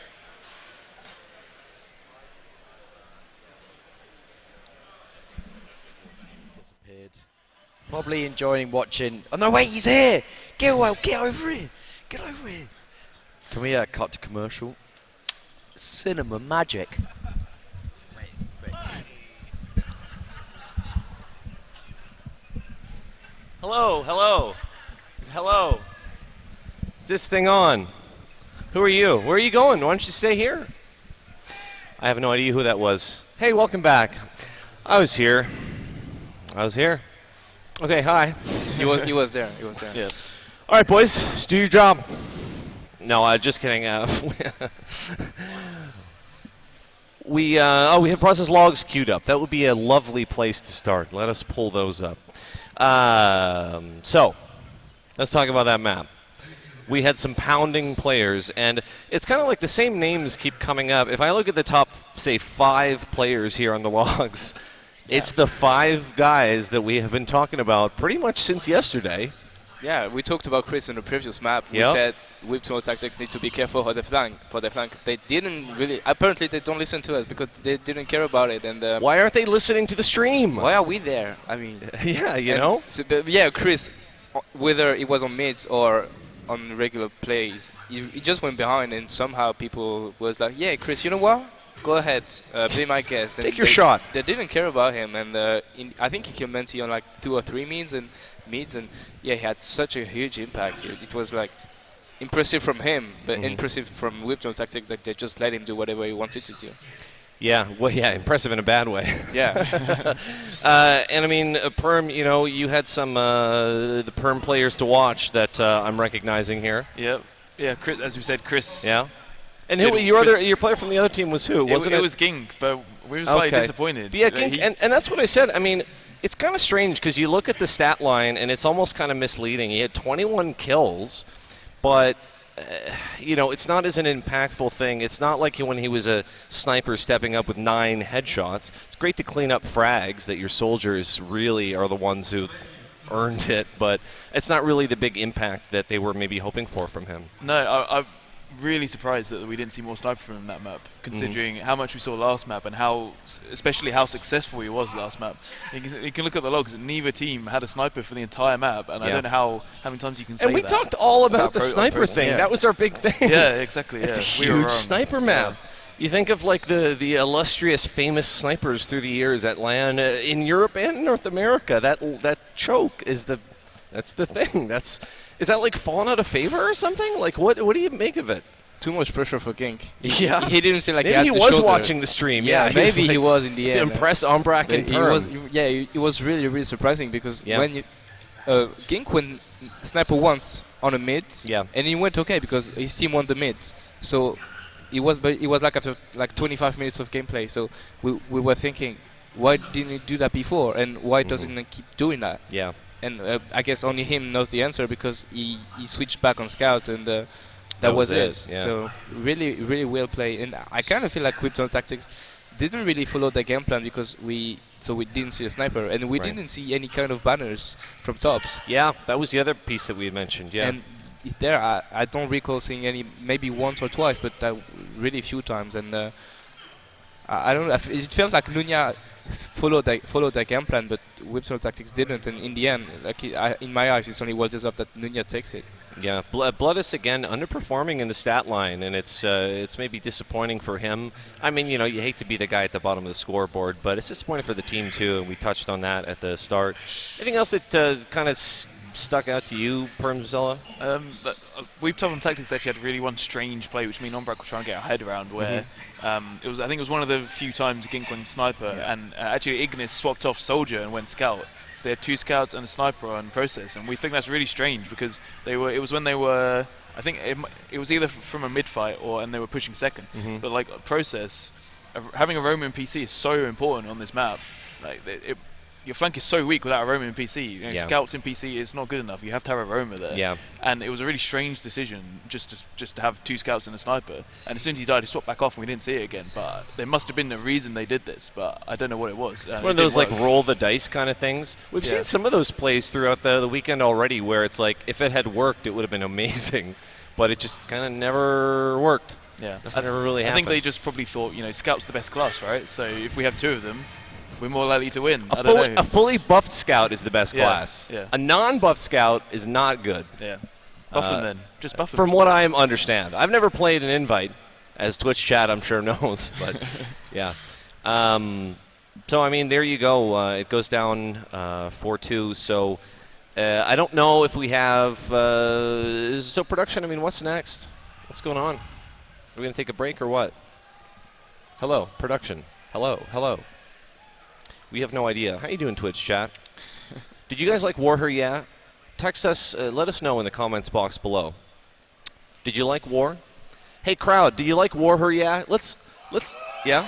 Disappeared. Probably enjoying watching. Oh no, wait, he's here! Get over here! Get over here! Can we cut to commercial? Cinema magic. Wait. Hello. Is this thing on? Who are you? Where are you going? Why don't you stay here? I have no idea who that was. Hey, welcome back. I was here. Okay, hi. He was there. Yeah. All right, boys, just do your job. No, just kidding. We have process logs queued up. That would be a lovely place to start. Let us pull those up. So, let's talk about that map. We had some pounding players, and it's kind of like the same names keep coming up. If I look at the top, say, 5 players here on the logs, it's the 5 guys that we have been talking about pretty much since yesterday. Yeah, we talked about Chris in the previous map. We said Weebtunnel tactics need to be careful for the flank. They didn't really. Apparently, they don't listen to us because they didn't care about it. And why aren't they listening to the stream? Why are we there? I mean, yeah, you know. So, Chris, whether it was on mids or on regular plays, he just went behind, and somehow people was like, "Yeah, Chris, you know what? Go ahead, be my guest." And take your shot. They didn't care about him, and I think he killed Menti on like 2 or 3 mids, and yeah, he had such a huge impact. It was like impressive from him, but impressive from Weebtunnel tactics that they just let him do whatever he wanted to do. Yeah, well, yeah, impressive in a bad way. Yeah. And I mean, Perm, you know, you had some the Perm players to watch that I'm recognizing here. Yep. Yeah, Chris, as we said, Chris. Yeah. And who your player from the other team was who? Wasn't it? It was Gink, but we were slightly disappointed. But yeah, Gink, and that's what I said. I mean, it's kind of strange because you look at the stat line and it's almost kind of misleading. He had 21 kills, but you know, it's not as an impactful thing. It's not like when he was a sniper stepping up with 9 headshots. It's great to clean up frags that your soldiers really are the ones who earned it, but it's not really the big impact that they were maybe hoping for from him. No, I'm really surprised that we didn't see more sniper from that map, considering how much we saw last map and especially how successful he was last map. You can look at the logs. Neither team had a sniper for the entire map, and I don't know how many times you can say that. And we talked all about the sniper thing. That was our big thing. Yeah, exactly. It's a huge sniper map. You think of like the illustrious, famous snipers through the years at LAN in Europe and North America. That choke is that's the thing. Is that like falling out of favor or something? Like what do you make of it? Too much pressure for Gink. Yeah, he didn't feel like maybe he was watching the stream. Yeah, maybe he was in the end to impress Ombrak and Perm. It was really surprising because when Gink went sniper once on a mid, and he went okay because his team won the mid. So it was like after like 25 minutes of gameplay. So we were thinking, why didn't he do that before, and why doesn't he keep doing that? Yeah. And I guess only him knows the answer because he switched back on scout, and that was it. Yeah. So really well played. And I kind of feel like Weebtunnel tactics didn't really follow the game plan because we didn't see a sniper, and we didn't see any kind of banners from tops. Yeah, that was the other piece that we had mentioned. Yeah. And there, I don't recall seeing any, maybe once or twice, but really few times. And I don't know. It felt like Nunya followed their game plan, but Weebtunnel Tactics didn't. And in the end, like in my eyes, it's only well deserved that Nunya takes it. Yeah, Bloodus again underperforming in the stat line, and it's maybe disappointing for him. I mean, you hate to be the guy at the bottom of the scoreboard, but it's disappointing for the team too, and we touched on that at the start. Anything else that kind of stuck out to you, Permzilla? Weebtunnel Tactics actually had really one strange play, which me and Ombrak were trying to get our head around, where I think it was one of the few times Gink went sniper, and actually Ignis swapped off soldier and went scout. So they had 2 scouts and a sniper on process, and we think that's really strange because it was when they were, I think it was either from a mid fight and they were pushing second. But like process, having a roamer in PC is so important on this map. Like your flank is so weak without a roamer in PC. Scouts in PC is not good enough. You have to have a roamer there. Yeah. And it was a really strange decision just to have 2 scouts and a sniper. And as soon as he died, he swapped back off, and we didn't see it again. But there must have been a reason they did this, but I don't know what it was. It's one of those like roll the dice kind of things. We've seen some of those plays throughout the weekend already, where it's like if it had worked, it would have been amazing, but it just kind of never worked. Yeah. That never really happened. I think they just probably thought, Scout's the best class, right? So if we have 2 of them, we're more likely to win. A fully buffed scout is the best class. Yeah. A non-buffed scout is not good. Yeah. Buff them then. Just buff them. From what I understand. I've never played an invite, as Twitch chat I'm sure knows. But, yeah. So, I mean, there you go. It goes down 4-2. So, I don't know if we have... so, production, I mean, what's next? What's going on? Are we going to take a break or what? Hello, production. Hello. We have no idea. How you doing, Twitch chat? Did you guys like War Her Yeah? Text us. Let us know in the comments box below. Did you like War? Hey, crowd, do you like War Her Yeah? Let's. Yeah.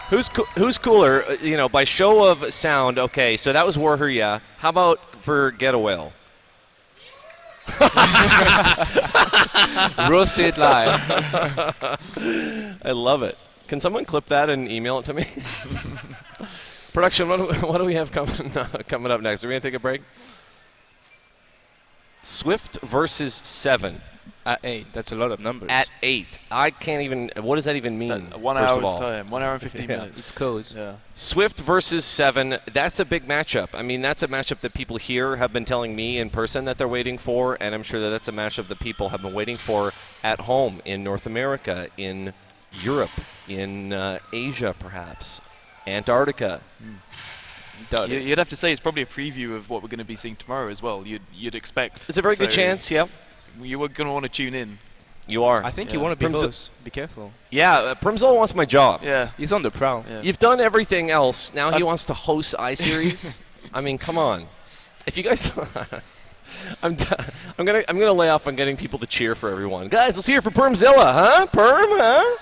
Who's cooler? By show of sound. Okay, so that was War Her Yeah. How about for Get a Whale? Roasted live. I love it. Can someone clip that and email it to me? Production, what do we have coming up next? Are we going to take a break? Swift versus 7. At 8. That's a lot of numbers. At 8. I can't even... What does that even mean? 1 hour's time. 1 hour and 15 minutes. It's codes. Yeah. Swift versus 7. That's a big matchup. I mean, that's a matchup that people here have been telling me in person that they're waiting for, and I'm sure that's a matchup that people have been waiting for at home in North America, in Europe, in Asia, perhaps, Antarctica. You'd have to say it's probably a preview of what we're going to be seeing tomorrow as well. You'd expect. It's a very good chance. Yeah. You were going to want to tune in. You are. I think you want to be host. Be careful. Yeah, Primzilla wants my job. Yeah. He's on the prowl. Yeah. You've done everything else. Now he wants to host iSeries. I mean, come on. If you guys. I'm gonna lay off on getting people to cheer for everyone. Guys, let's hear for Permzilla, huh? Perm, huh?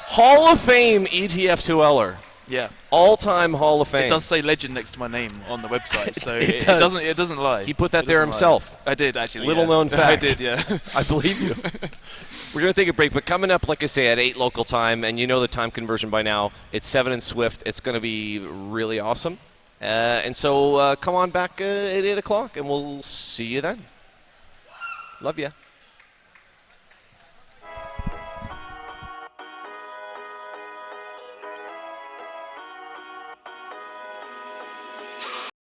Hall of Fame ETF2Ler. Yeah. All-time Hall of Fame. It does say legend next to my name on the website, so it doesn't lie. He put that there himself. I did, actually. Little known fact. I did, yeah. I believe you. We're going to take a break, but coming up, like I say, at 8 local time, and you know the time conversion by now, it's 7 in Swift. It's going to be really awesome. And so come on back at 8 o'clock, and we'll see you then. Love ya.